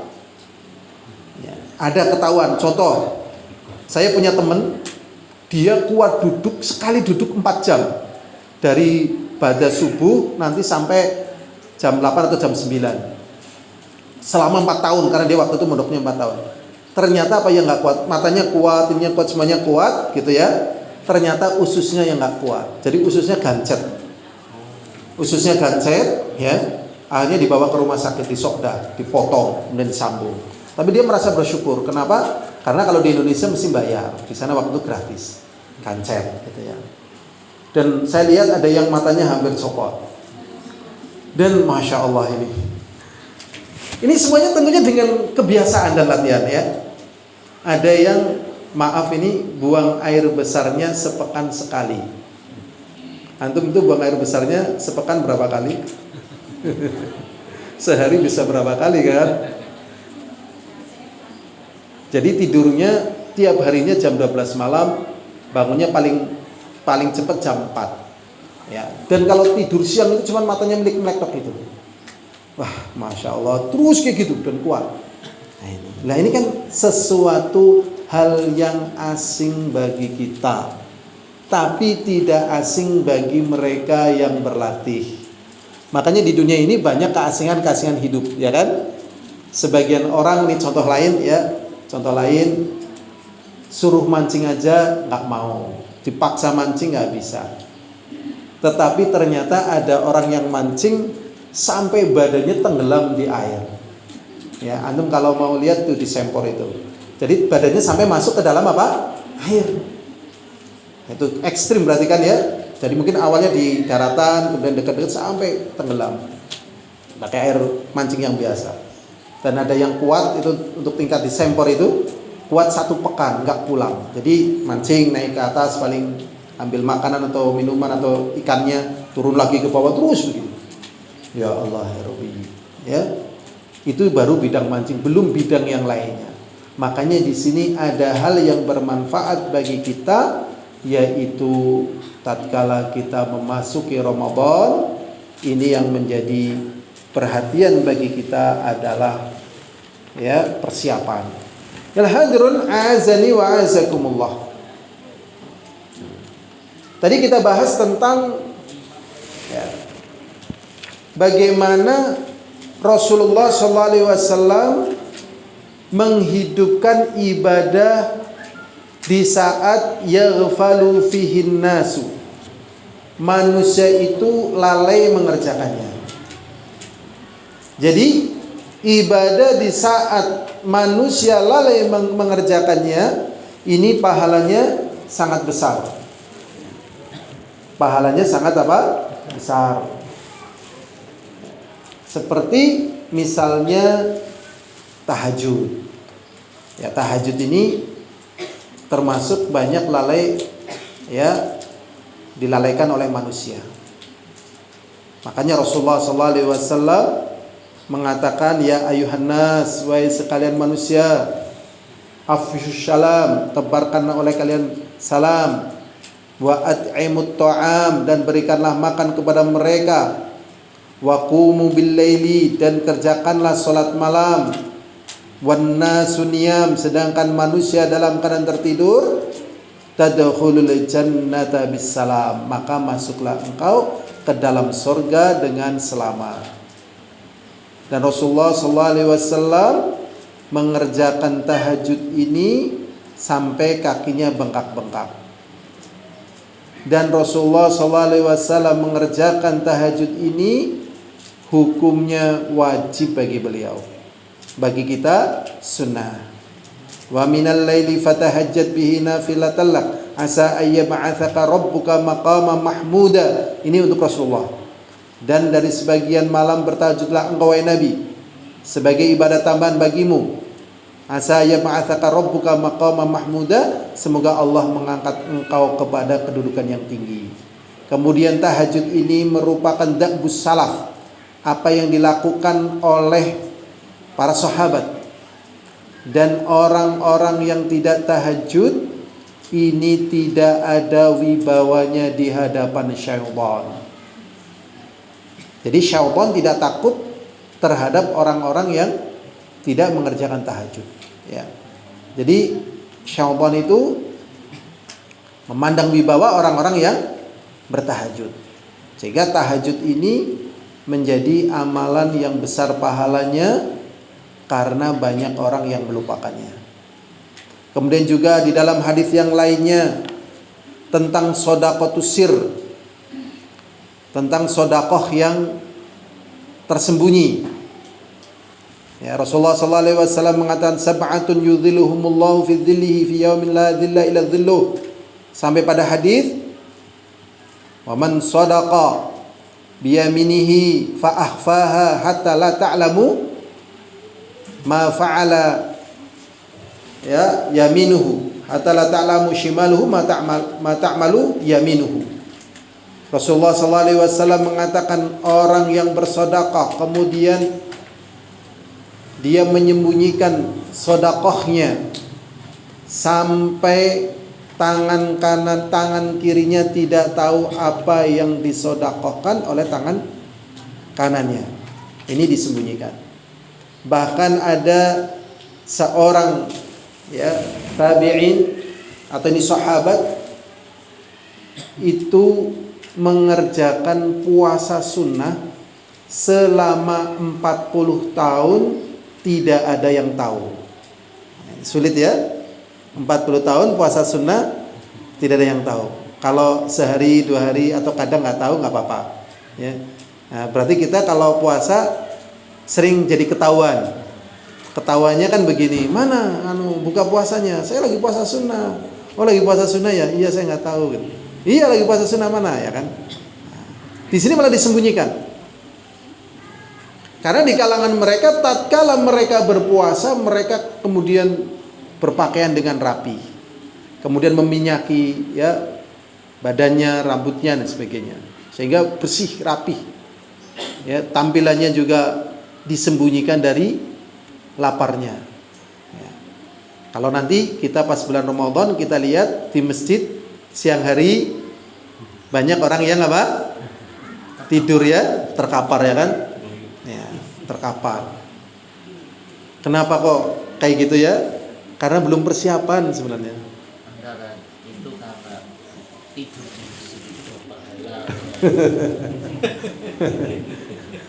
Speaker 1: Ya, ada ketahuan. Contoh, saya punya teman, dia kuat duduk, sekali duduk 4 jam. Dari pada subuh nanti sampai jam 8 atau jam 9. Selama 4 tahun, karena dia waktu itu mondoknya 4 tahun. Ternyata apa yang nggak kuat? Matanya kuat, ininya kuat, semuanya kuat gitu ya. Ternyata ususnya yang nggak kuat. Jadi ususnya gancet. Ususnya gancet ya. Akhirnya dibawa ke rumah sakit, di Sokda, dipotong, kemudian disambung. Tapi dia merasa bersyukur. Kenapa? Karena kalau di Indonesia mesti bayar. Di sana waktu itu gratis. Gancet gitu ya. Dan saya lihat ada yang matanya hampir copot. Dan Masya Allah ini semuanya tentunya dengan kebiasaan dan latihan ya. Ada yang maaf ini buang air besarnya sepekan sekali. Antum itu buang air besarnya sepekan berapa kali? Sehari bisa berapa kali kan? Jadi tidurnya tiap harinya jam 12 malam, bangunnya paling cepat jam 4. Ya. Dan kalau tidur siang itu cuma matanya melek-melek gitu. Wah, Masya Allah, terus kayak gitu dan kuat. Nah ini kan sesuatu hal yang asing bagi kita, tapi tidak asing bagi mereka yang berlatih. Makanya di dunia ini banyak keasingan-keasingan hidup, ya kan? Sebagian orang, ini contoh lain ya, contoh lain, suruh mancing aja nggak mau, dipaksa mancing nggak bisa. Tetapi ternyata ada orang yang mancing sampai badannya tenggelam di air. Ya, antum kalau mau lihat tuh di Sempor itu. Jadi badannya sampai masuk ke dalam apa? Air. Itu ekstrim berarti kan ya. Jadi mungkin awalnya di daratan, kemudian dekat-dekat sampai tenggelam. Pakai air mancing yang biasa. Dan ada yang kuat itu untuk tingkat di Sempor itu kuat 1 pekan nggak pulang. Jadi mancing naik ke atas, paling ambil makanan atau minuman atau ikannya, turun lagi ke bawah terus begitu. Ya Allah ya Rabbi. Ya. Itu baru bidang mancing, belum bidang yang lainnya. Makanya di sini ada hal yang bermanfaat bagi kita, yaitu tatkala kita memasuki Ramadan, ini yang menjadi perhatian bagi kita adalah ya persiapan. Al-hadirun azani wa azakumullah. Tadi kita bahas tentang ya, bagaimana Rasulullah SAW menghidupkan ibadah di saat yaghfalu fihin nasu. Manusia itu lalai mengerjakannya. Jadi ibadah di saat manusia lalai mengerjakannya, ini pahalanya sangat besar. Pahalanya sangat apa? Besar. Seperti misalnya tahajud. Ya, tahajud ini termasuk banyak lalai ya dilalaikan oleh manusia. Makanya Rasulullah SAW mengatakan, ya ayuhan nas, wahai sekalian manusia, afsyus salam, tebarkanlah oleh kalian salam, wa at'imut ta'am, dan berikanlah makan kepada mereka, wa qumu bil laili, dan kerjakanlah salat malam, wan nasu niyam, sedangkan manusia dalam keadaan tertidur, tadkhulul jannata bisalam, maka masuklah engkau ke dalam surga dengan selamat. Dan Rasulullah SAW mengerjakan tahajud ini sampai kakinya bengkak-bengkak. Dan Rasulullah SAW mengerjakan tahajud ini hukumnya wajib bagi beliau. Bagi kita sunnah. Wa minal laili fatahajjat bihi nafilatan lak asa ayyab'atsaka rabbuka maqama mahmuda. Ini untuk Rasulullah. Dan dari sebagian malam bertahajudlah engkau wahai Nabi sebagai ibadah tambahan bagimu. Asa ayyab'atsaka rabbuka maqama mahmuda, semoga Allah mengangkat engkau kepada kedudukan yang tinggi. Kemudian tahajud ini merupakan da'bus salaf, apa yang dilakukan oleh para sahabat. Dan orang-orang yang tidak tahajud ini tidak ada wibawanya di hadapan syaitan. Jadi syaitan tidak takut terhadap orang-orang yang tidak mengerjakan tahajud, ya. Jadi syaitan itu memandang wibawa orang-orang yang bertahajud. Sehingga tahajud ini menjadi amalan yang besar pahalanya karena banyak orang yang melupakannya. Kemudian juga di dalam hadis yang lainnya tentang shadaqatus sir, tentang sedekah yang tersembunyi. Ya, Rasulullah sallallahu alaihi wasallam mengatakan sab'atun yudhilluhumullahu fi dhillihi fi yaumin la dhilla illa dhilluh. Sampai pada hadis wa man sadaqa biyaminihi fa akhfaha hatta la ta'lamu ma fa'ala ya yaminuhu hatta la ta'lamu shimaluhu ma ta'malu yaminuhu. Rasulullah sallallahu alaihi wasallam mengatakan orang yang bersedekah kemudian dia menyembunyikan sedekahnya sampai tangan kanan tangan kirinya tidak tahu apa yang disedekahkan oleh tangan kanannya. Ini disembunyikan. Bahkan ada seorang ya tabi'in atau ini sahabat itu mengerjakan puasa sunnah selama 40 tahun tidak ada yang tahu. Sulit ya, 40 tahun puasa sunnah tidak ada yang tahu. Kalau sehari 2 hari atau kadang nggak tahu nggak apa-apa ya. Nah, berarti kita kalau puasa sering jadi ketahuan. Ketawanya kan begini, mana buka puasanya? Saya lagi puasa sunnah. Oh lagi puasa sunnah ya? Iya saya nggak tahu gitu. Iya lagi puasa sunnah mana ya kan? Di sini malah disembunyikan. Karena di kalangan mereka tatkala mereka berpuasa mereka kemudian berpakaian dengan rapi. Kemudian meminyaki ya badannya, rambutnya dan sebagainya. Sehingga bersih, rapi. Ya, tampilannya juga disembunyikan dari laparnya. Ya. Kalau nanti kita pas bulan Ramadan kita lihat di masjid siang hari banyak orang yang apa? Tidur ya, terkapar ya kan? Ya, terkapar. Kenapa kok kayak gitu ya? Karena belum persiapan sebenarnya.
Speaker 2: Antara itu karena tidur di masjid itu pahala.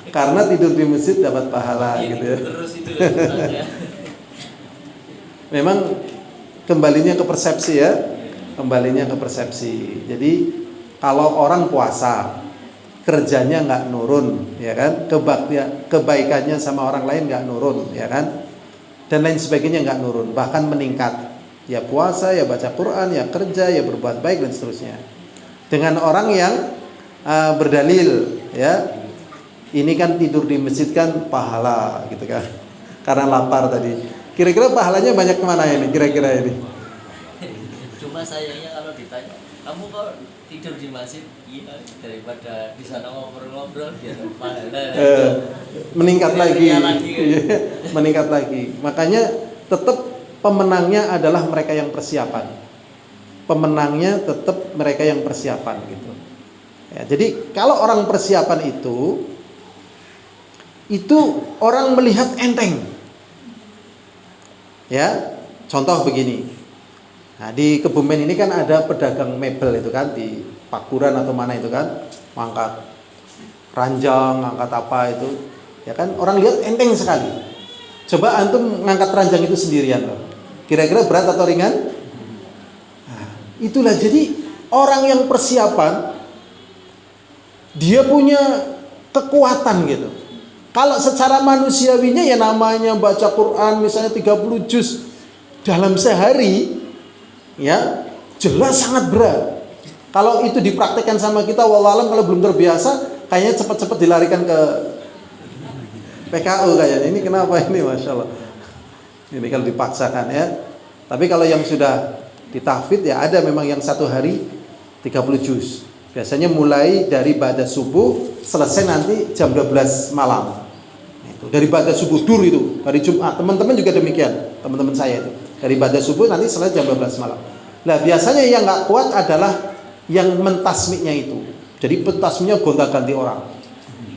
Speaker 1: Karena tidur di masjid dapat pahala gitu ya.
Speaker 2: Terus itu ya.
Speaker 1: Memang kembalinya ke persepsi ya. Kembalinya ke persepsi. Jadi kalau orang puasa kerjanya nggak nurun ya kan, kebaikannya sama orang lain nggak nurun ya kan, dan lain sebagainya nggak nurun, bahkan meningkat. Ya puasa, ya baca Quran, ya kerja, ya berbuat baik dan seterusnya. Dengan orang yang berdalil ya, ini kan tidur di masjid kan pahala gitu kan, karena lapar tadi. Kira-kira pahalanya banyak kemana ini? Kira-kira ini?
Speaker 2: Cuma sayangnya kalau ditanya, kamu kok tidur di masjid? Iya, daripada di sana ngobrol-ngobrol biar pahala.
Speaker 1: Meningkat lagi.
Speaker 2: Lagi.
Speaker 1: Meningkat lagi. Makanya tetap pemenangnya adalah mereka yang persiapan. Pemenangnya tetap mereka yang persiapan gitu. Ya, jadi kalau orang persiapan itu orang melihat enteng. Ya, contoh begini. Nah, di Kebumen ini kan ada pedagang mebel itu kan di Pakuran atau mana itu kan, angkat ranjang, angkat apa itu, ya kan orang lihat enteng sekali. Coba antum ngangkat ranjang itu sendirian loh. Kira-kira berat atau ringan? Nah, itulah jadi orang yang persiapan dia punya kekuatan gitu. Kalau secara manusiawinya ya namanya baca Quran misalnya 30 juz dalam sehari ya jelas sangat berat. Kalau itu dipraktekkan sama kita wallahualam kalau belum terbiasa kayaknya cepat-cepat dilarikan ke PKU kayaknya. Ini kenapa ini Masya Allah. Ini kalau dipaksakan ya. Tapi kalau yang sudah ditahfidz ya ada memang yang satu hari 30 juz. Biasanya mulai dari ba'da subuh selesai nanti jam 12 malam. Itu Dari ibadah subuh dur itu, hari Jumat. Teman-teman juga demikian, teman-teman saya itu. Dari ibadah subuh nanti selesai jam 12 malam. Nah, biasanya yang nggak kuat adalah yang mentasmiknya itu. Jadi pentasmiknya gonta-ganti orang.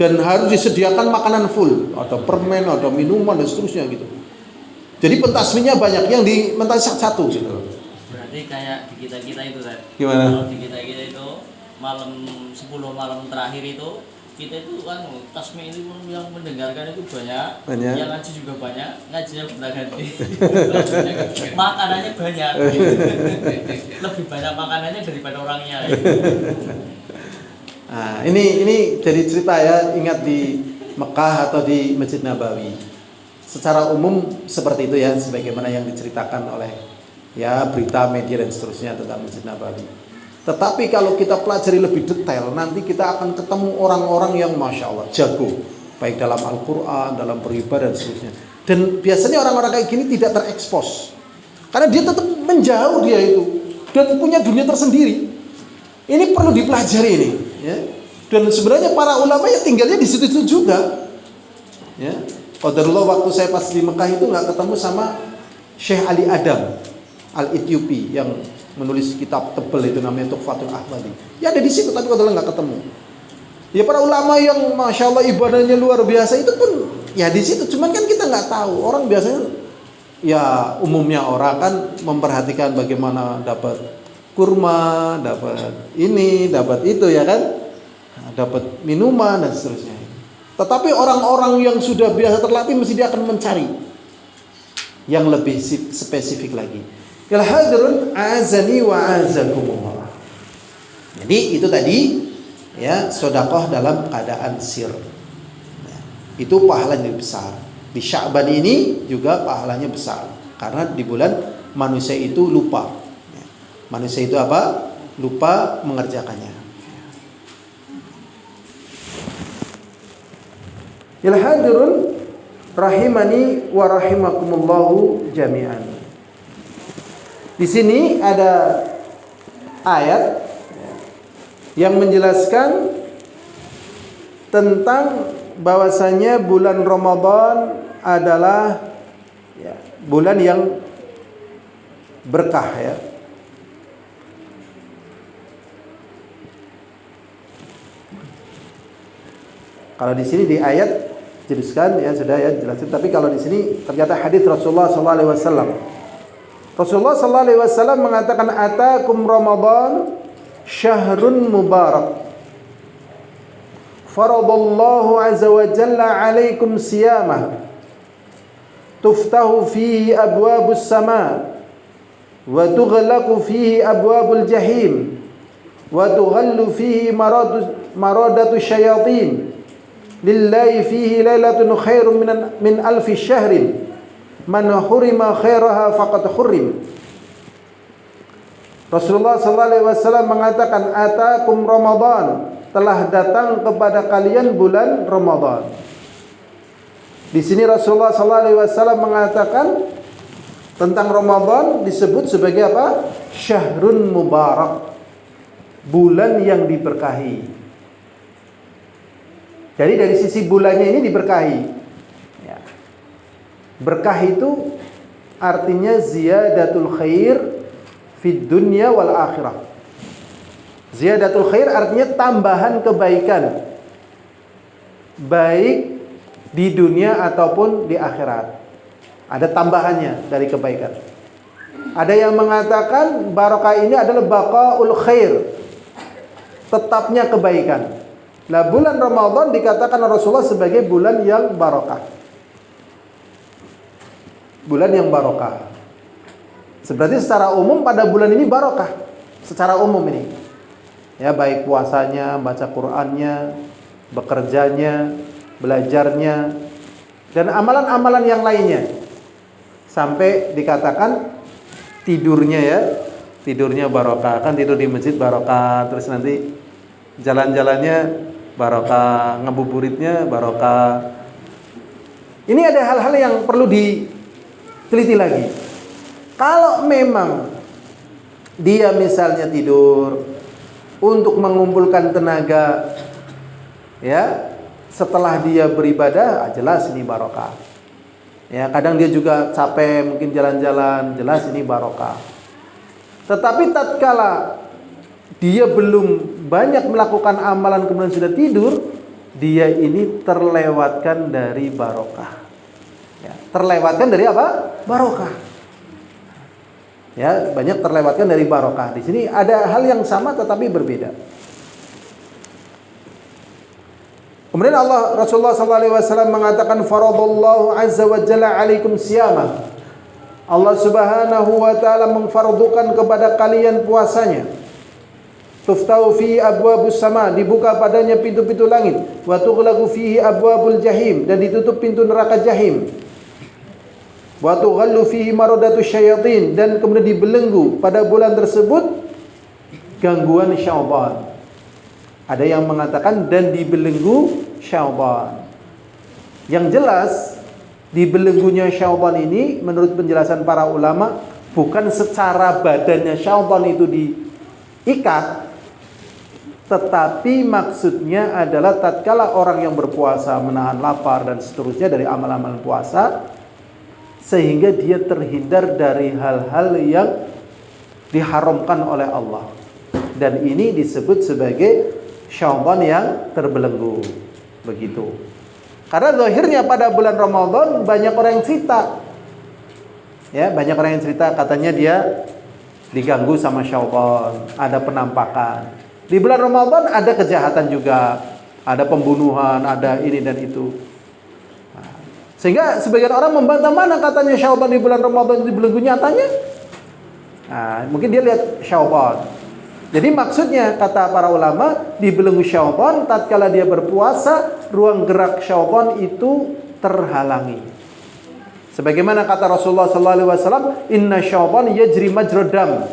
Speaker 1: Dan harus disediakan makanan full, ada permen, ada minuman dan seterusnya gitu. Jadi pentasmiknya banyak, yang di mentas satu gitu.
Speaker 2: Berarti kayak di kita-kita itu kan.
Speaker 1: Gimana?
Speaker 2: Kalau di kita-kita itu malam 10 malam terakhir itu kita itu kan tasmi itu yang mendengarkan itu banyak, yang ngaji juga banyak, ngajinya gonta-ganti. Makanannya banyak. Lebih banyak makanannya daripada orangnya.
Speaker 1: Nah, ini jadi cerita ya, ingat di Mekah atau di Masjid Nabawi. Secara umum seperti itu ya, sebagaimana yang diceritakan oleh ya berita media dan seterusnya tentang Masjid Nabawi. Tetapi kalau kita pelajari lebih detail, nanti kita akan ketemu orang-orang yang Masya Allah jago, baik dalam Al-Quran, dalam beribadah dan seterusnya. Dan biasanya orang-orang kayak gini tidak terekspos, karena dia tetap menjauh dia itu, dan punya dunia tersendiri. Ini perlu dipelajari ini, ya. Dan sebenarnya para ulama ya tinggalnya di situ juga, ya. Qadarullah waktu saya pas di Mekah itu nggak ketemu sama Syekh Ali Adam Al-Ethiopi yang menulis kitab tebel itu namanya Tuhfatul Ahwadi. Ya ada di situ, tapi qadarullah nggak ketemu. Ya para ulama yang Masya Allah ibadahnya luar biasa itu pun ya di situ. Cuman kan kita nggak tahu. Orang biasanya ya umumnya orang kan memperhatikan bagaimana dapat kurma, dapat ini, dapat itu ya kan, dapat minuman dan seterusnya. Tetapi orang-orang yang sudah biasa terlatih mesti dia akan mencari yang lebih spesifik lagi. Ya hadirun azani wa azakumullah. Jadi itu tadi ya sedekah dalam keadaan sir. Ya, itu pahalanya besar. Di Sya'ban ini juga pahalanya besar karena di bulan manusia itu lupa. Manusia itu apa? Lupa mengerjakannya. Ya hadirun rahimani wa rahimakumullahu jami'an. Di sini ada ayat yang menjelaskan tentang bahwasanya bulan Ramadan adalah ya, bulan yang berkah ya. Kalau di sini di ayat jelaskan ya sudah ya jelasin, tapi kalau di sini ternyata hadis Rasulullah sallallahu alaihi wasallam. Rasulullah sallallahu alaihi wasallam mengatakan atakum Ramadan syahrun mubarak. Faradallahu azza wa jalla alaikum siyamah. Tuftahu fihi abwabus sama wa tughlaqu fihi abwabul jahim wa tughallu fihi maradatu syayatin. Lillahi fihi lailatun khairun min alfi syahrin man hurima khairaha faqad hurim. Rasulullah sallallahu alaihi wasallam mengatakan atakum Ramadan, telah datang kepada kalian bulan Ramadan. Di sini Rasulullah sallallahu alaihi wasallam mengatakan tentang Ramadan disebut sebagai apa? Syahrun mubarak, bulan yang diberkahi. Jadi dari sisi bulannya ini diberkahi. Ya. Berkah itu artinya ziyadatul khair fid dunya wal akhirah. Ziyadatul khair artinya tambahan kebaikan, baik di dunia ataupun di akhirat. Ada tambahannya dari kebaikan. Ada yang mengatakan barokah ini adalah baqaul khair, tetapnya kebaikan. Nah, bulan Ramadan dikatakan Rasulullah sebagai bulan yang barokah. Bulan yang barokah. Seperti secara umum pada bulan ini barokah. Secara umum ini. Ya, baik puasanya, baca Qur'annya, bekerjanya, belajarnya, dan amalan-amalan yang lainnya. Sampai dikatakan tidurnya ya, tidurnya barokah. Kan tidur di masjid barokah, terus nanti jalan-jalannya barokah, ngabuburitnya barokah. Ini ada hal-hal yang perlu diteliti lagi. Kalau memang dia misalnya tidur untuk mengumpulkan tenaga, ya, setelah dia beribadah, jelas ini barokah. Ya, kadang dia juga capek, mungkin jalan-jalan, jelas ini barokah. Tetapi tatkala dia belum banyak melakukan amalan kemudian sudah tidur, dia ini terlewatkan dari barokah. Ya, terlewatkan dari apa? Barokah. Ya, banyak terlewatkan dari barokah. Di sini ada hal yang sama tetapi berbeda. Kemudian Rasulullah SAW mengatakan faradallahu azza wa jalla alaikum siyama. Allah Subhanahu wa taala memfardukan kepada kalian puasanya. Tuftau fi abwabus sama, dibuka padanya pintu-pintu langit. Wa tughlaqu fihi abwabul jahim, dan ditutup pintu neraka jahim. Wa tughallu fihi maradatus syayatin, dan kemudian dibelenggu pada bulan tersebut gangguan syaitan. Ada yang mengatakan dan dibelenggu syaitan. Yang jelas dibelenggunya syaitan ini menurut penjelasan para ulama bukan secara badannya syaitan itu diikat, tetapi maksudnya adalah tatkala orang yang berpuasa menahan lapar dan seterusnya dari amal-amal puasa, sehingga dia terhindar dari hal-hal yang diharamkan oleh Allah. Dan ini disebut sebagai syaitan yang terbelenggu. Begitu. Karena zahirnya pada bulan Ramadan banyak orang yang cerita. Ya, banyak orang yang cerita katanya dia diganggu sama syaitan, ada penampakan. Di bulan Ramadan ada kejahatan juga, ada pembunuhan, ada ini dan itu. Sehingga sebagian orang membantah, mana katanya syaitan di bulan Ramadan dibelenggu nyatanya. Mungkin dia lihat syaitan. Jadi maksudnya kata para ulama, dibelenggu syaitan tatkala dia berpuasa, ruang gerak syaitan itu terhalangi. Sebagaimana kata Rasulullah SAW, inna syaitan yajri majrad dam.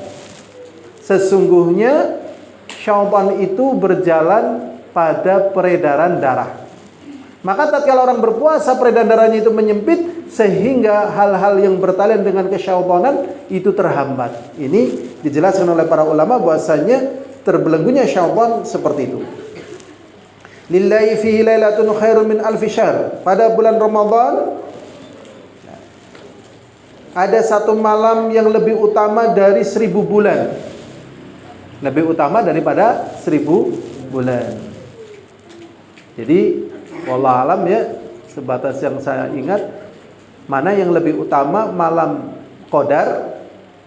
Speaker 1: Sesungguhnya syaitan itu berjalan pada peredaran darah. Maka tatkala orang berpuasa, peredaran darahnya itu menyempit, sehingga hal-hal yang bertalian dengan kesyaitanan itu terhambat. Ini dijelaskan oleh para ulama bahwasanya terbelenggunya syaitan seperti itu. Lillahi fihi lailatun khairun min alfi syahr. Pada bulan Ramadan ada satu malam yang lebih utama dari 1000 bulan. Lebih utama daripada 1000 bulan. Jadi wallah alam ya, sebatas yang saya ingat, mana yang lebih utama, malam Qadar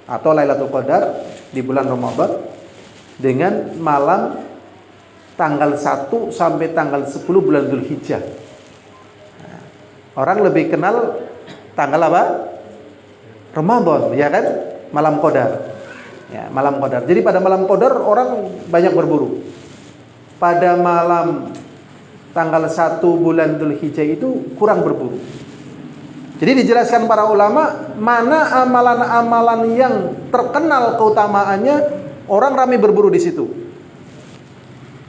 Speaker 1: atau Lailatul Qadar di bulan Ramadan dengan malam tanggal 1 sampai tanggal 10 bulan Dzulhijjah. Orang lebih kenal tanggal apa? Ramadan, ya kan? Malam Qadar. Ya, malam Qadar. Jadi pada malam Qadar orang banyak berburu. Pada malam tanggal 1 bulan Dzulhijjah itu kurang berburu. Jadi dijelaskan para ulama, mana amalan-amalan yang terkenal keutamaannya, orang ramai berburu di situ.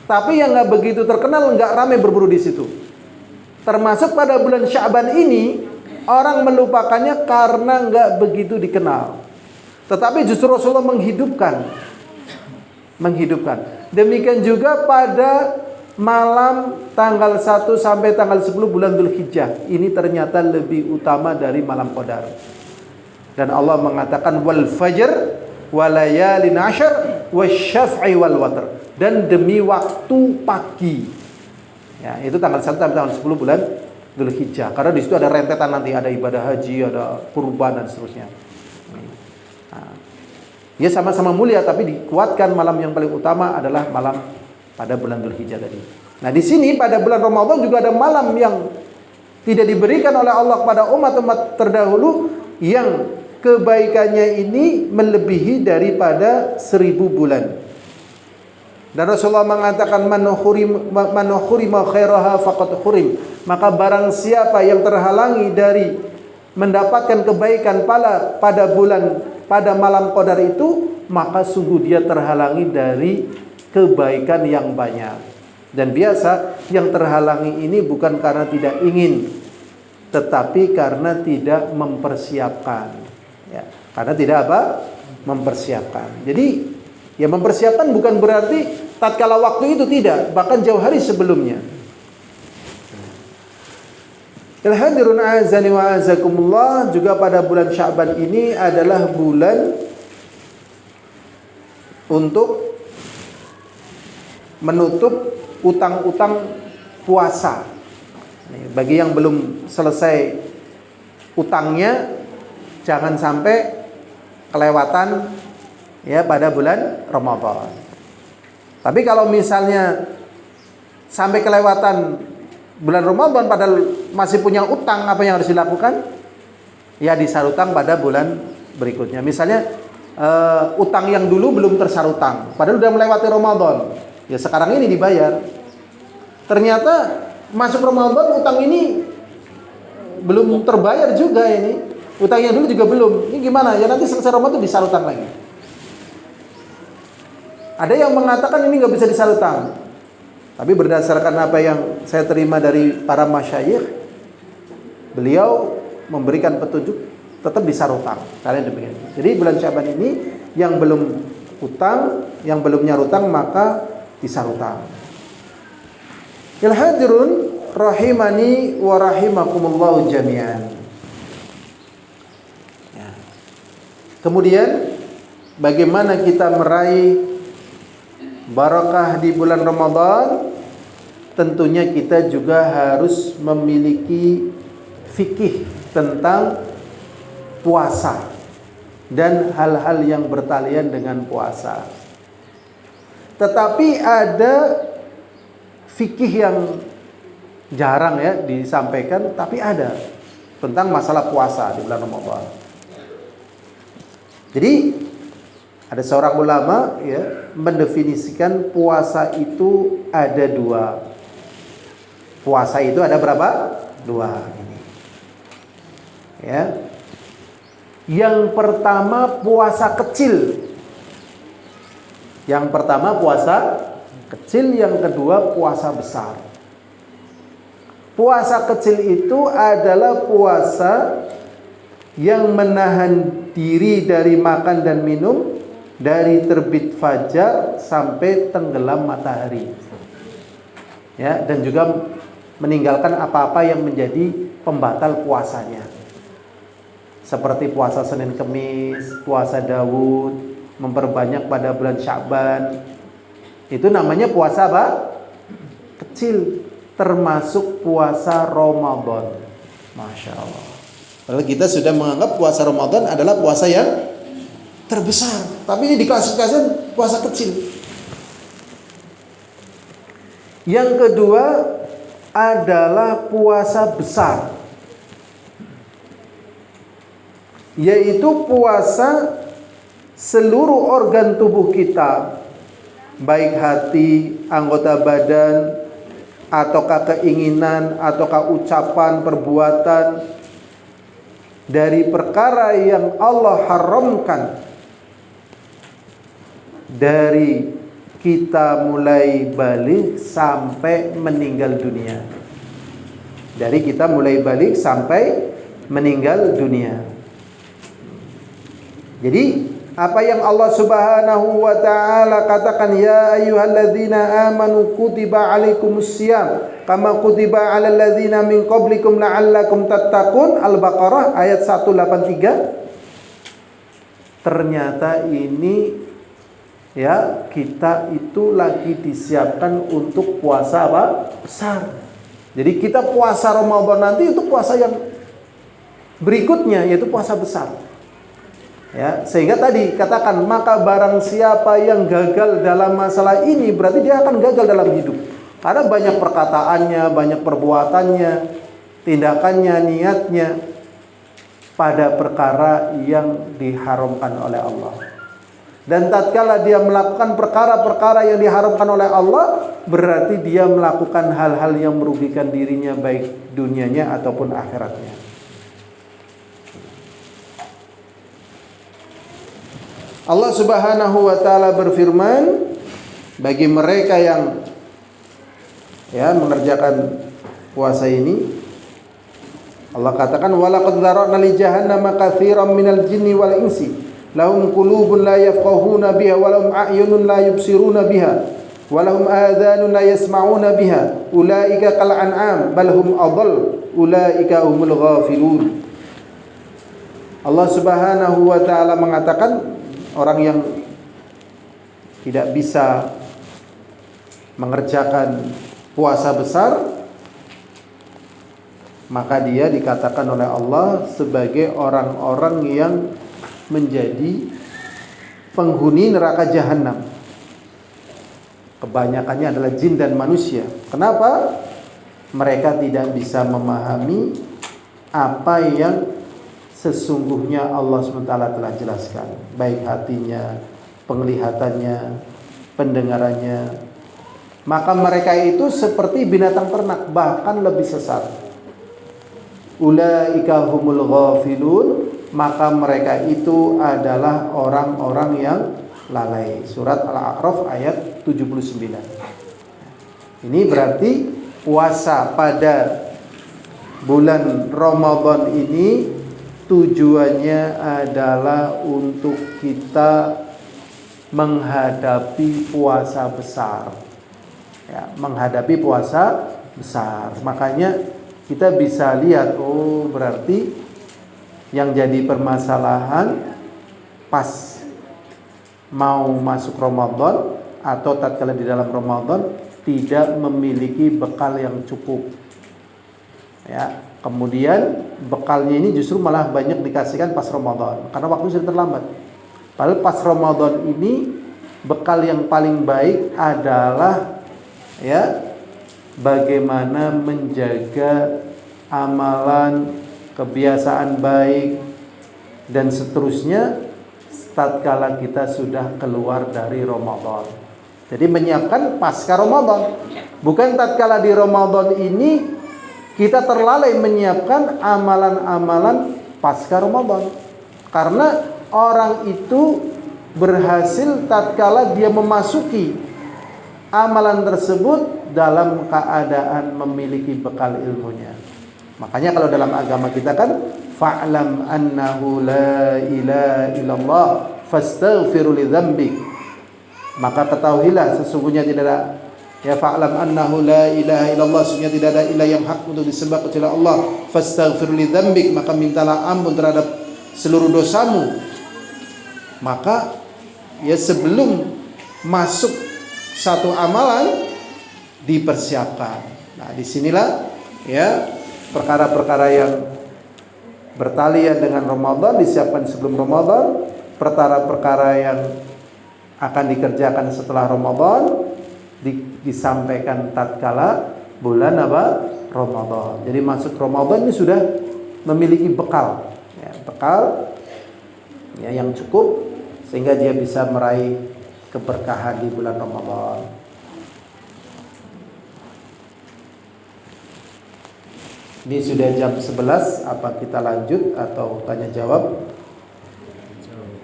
Speaker 1: Tapi yang nggak begitu terkenal, nggak ramai berburu di situ. Termasuk pada bulan Sya'ban ini, orang melupakannya karena nggak begitu dikenal. Tetapi justru Rasulullah menghidupkan. Demikian juga pada malam tanggal 1 sampai tanggal 10 bulan Dzulhijjah, ini ternyata lebih utama dari malam Qadar. Dan Allah mengatakan wal fajr walayalin ashar wasyaf'i wal watr, dan demi waktu pagi. Ya, itu tanggal 1 sampai tanggal 10 bulan Dzulhijjah. Karena di situ ada rentetan nanti, ada ibadah haji, ada kurban dan seterusnya. Ya sama-sama mulia, tapi dikuatkan malam yang paling utama adalah malam pada bulan Dzulhijjah tadi. Nah, di sini pada bulan Ramadan juga ada malam yang tidak diberikan oleh Allah kepada umat-umat terdahulu, yang kebaikannya ini melebihi daripada 1000 bulan. Dan Rasulullah mengatakan man khurima khairaha faqad khurim. Maka barang siapa yang terhalangi dari mendapatkan kebaikan pada malam Qadar itu, maka sungguh dia terhalangi dari kebaikan yang banyak. Dan biasa yang terhalangi ini bukan karena tidak ingin, tetapi karena tidak mempersiapkan. Ya, karena tidak apa? Mempersiapkan. Jadi ya, mempersiapkan bukan berarti tatkala waktu itu tidak, bahkan jauh hari sebelumnya. Al-hadirun azani wa azakumullah, juga pada bulan Sya'ban ini adalah bulan untuk menutup utang-utang puasa. Bagi yang belum selesai utangnya, jangan sampai kelewatan ya pada bulan Ramadan. Tapi kalau misalnya sampai kelewatan bulan Ramadan padahal masih punya utang, apa yang harus dilakukan? Ya disarutang pada bulan berikutnya. Misalnya utang yang dulu belum tersarutang, padahal udah melewati Ramadan. Ya sekarang ini dibayar. Ternyata masuk Ramadan utang ini belum terbayar juga ini. Utang yang dulu juga belum. Ini gimana? Ya nanti selesai Ramadan disarutang lagi. Ada yang mengatakan ini nggak bisa disarutang. Tapi berdasarkan apa yang saya terima dari para masyayikh, beliau memberikan petunjuk tetap disarutang. Kalian demikian. Jadi bulan Sya'ban ini yang belum utang, yang belum nyarutang maka disarutang. Al-hadirun rahimani wa rahimakumullahu jami'an. Ya. Kemudian bagaimana kita meraih barakah di bulan Ramadan? Tentunya kita juga harus memiliki fikih tentang puasa dan hal-hal yang bertalian dengan puasa. Tetapi ada fikih yang jarang ya disampaikan, tapi ada tentang masalah puasa di bulan Ramadan. Jadi ada seorang ulama ya mendefinisikan puasa itu ada dua. Puasa itu ada berapa? Dua ini. Ya. Yang pertama puasa kecil. Yang pertama puasa kecil, yang kedua puasa besar. Puasa kecil itu adalah puasa yang menahan diri dari makan dan minum dari terbit fajar sampai tenggelam matahari. Ya, dan juga meninggalkan apa-apa yang menjadi pembatal puasanya. Seperti puasa Senin Kemis, puasa Daud, memperbanyak pada bulan Sya'ban. Itu namanya puasa apa? Kecil, termasuk puasa Ramadan. Masya Allah. Kalau kita sudah menganggap puasa Ramadan adalah puasa yang terbesar, tapi ini diklasifikasikan puasa kecil. Yang kedua adalah puasa besar, yaitu puasa seluruh organ tubuh kita, baik hati, anggota badan, ataukah keinginan, ataukah ucapan, perbuatan, dari perkara yang Allah haramkan dari kita mulai balik sampai meninggal dunia. Dari kita mulai balik sampai meninggal dunia. Jadi apa yang Allah Subhanahu wa taala katakan, ya ayyuhalladzina amanu kutiba alaikumusiyam kama kutiba alal ladzina min qablikum la'allakum tattaqun. Al-Baqarah ayat 183. Ternyata ini ya kita itu lagi disiapkan untuk puasa apa? Besar. Jadi kita puasa Ramadan nanti itu puasa yang berikutnya, yaitu puasa besar. Ya, sehingga tadi katakan, maka barang siapa yang gagal dalam masalah ini berarti dia akan gagal dalam hidup. Karena banyak perkataannya, banyak perbuatannya, tindakannya, niatnya pada perkara yang diharamkan oleh Allah. Dan tatkala dia melakukan perkara-perkara yang diharamkan oleh Allah, berarti dia melakukan hal-hal yang merugikan dirinya, baik dunianya ataupun akhiratnya. Allah Subhanahu wa taala berfirman, bagi mereka yang ya mengerjakan puasa ini, Allah katakan, walaqad dzara'na li jahannama katsiran minal jinni wal insi lahum qulubun la yafqahuna biha wa lahum a'yunun la yubsiruna biha wa lahum adhanun la yasma'una biha ulaika kal an'am bal hum adall ulaika humul ghafilun. Allah Subhanahu wa taala mengatakan orang yang tidak bisa mengerjakan puasa besar, maka dia dikatakan oleh Allah sebagai orang-orang yang menjadi penghuni neraka jahanam. Kebanyakannya adalah jin dan manusia. Kenapa? Mereka tidak bisa memahami apa yang sesungguhnya Allah SWT telah jelaskan, baik hatinya, penglihatannya, pendengarannya. Maka mereka itu seperti binatang ternak, bahkan lebih sesat. Ulaika humul ghafilun, maka mereka itu adalah orang-orang yang lalai. Surat Al-A'raf ayat 79. Ini berarti puasa pada bulan Ramadan ini tujuannya adalah untuk kita menghadapi puasa besar. Ya, menghadapi puasa besar. Makanya kita bisa lihat, oh berarti yang jadi permasalahan pas mau masuk Ramadan atau tatkala di dalam Ramadan tidak memiliki bekal yang cukup. Ya, kemudian bekalnya ini justru malah banyak dikasihkan pas Ramadan karena waktu sudah terlambat. Padahal pas Ramadan ini bekal yang paling baik adalah ya bagaimana menjaga amalan, kebiasaan baik dan seterusnya tatkala kita sudah keluar dari Ramadan. Jadi menyiapkan pasca Ramadan. Bukan tatkala di Ramadan ini kita terlalai menyiapkan amalan-amalan pasca Ramadan. Karena orang itu berhasil tatkala dia memasuki amalan tersebut dalam keadaan memiliki bekal ilmunya. Makanya kalau dalam agama kita kan fa'lam annahu la ilaha illallah fastaghfiru lidzambik. Maka ketahuilah sesungguhnya tidak ada ya fa'lam annahu la ilaha illallah, sesungguhnya tidak ada ilah yang hak untuk disembah kecuali Allah. Fastaghfiru lidzambik, maka mintalah ampun terhadap seluruh dosamu. Maka ya sebelum masuk satu amalan dipersiapkan. Nah, disinilah ya perkara-perkara yang bertalian dengan Ramadan disiapkan sebelum Ramadan, perkara-perkara yang akan dikerjakan setelah Ramadan disampaikan tatkala bulan apa? Ramadan. Jadi masuk Ramadan ini sudah memiliki bekal, ya, bekal ya yang cukup sehingga dia bisa meraih keberkahan di bulan Ramadan. Ini sudah jam 11, apa kita lanjut atau tanya jawab?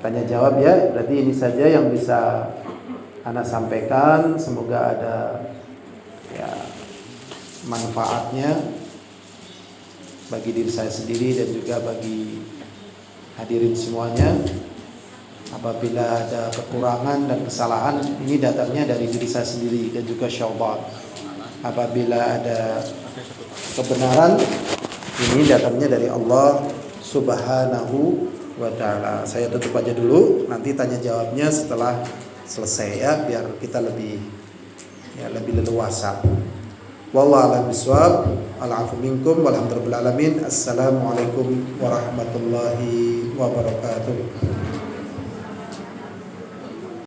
Speaker 1: Tanya jawab ya, berarti ini saja yang bisa Ana sampaikan. Semoga ada ya manfaatnya bagi diri saya sendiri dan juga bagi hadirin semuanya. Apabila ada kekurangan dan kesalahan, ini datangnya dari diri saya sendiri dan juga syaitan. Apabila ada kebenaran, ini datangnya dari Allah Subhanahu wa ta'ala. Saya tutup aja dulu, nanti tanya jawabnya setelah selesai ya, biar kita lebih leluasa. Wallahu a'lam bishawab. Al-'afwu minkum walhamdulillahi alamin. Assalamualaikum warahmatullahi wabarakatuh.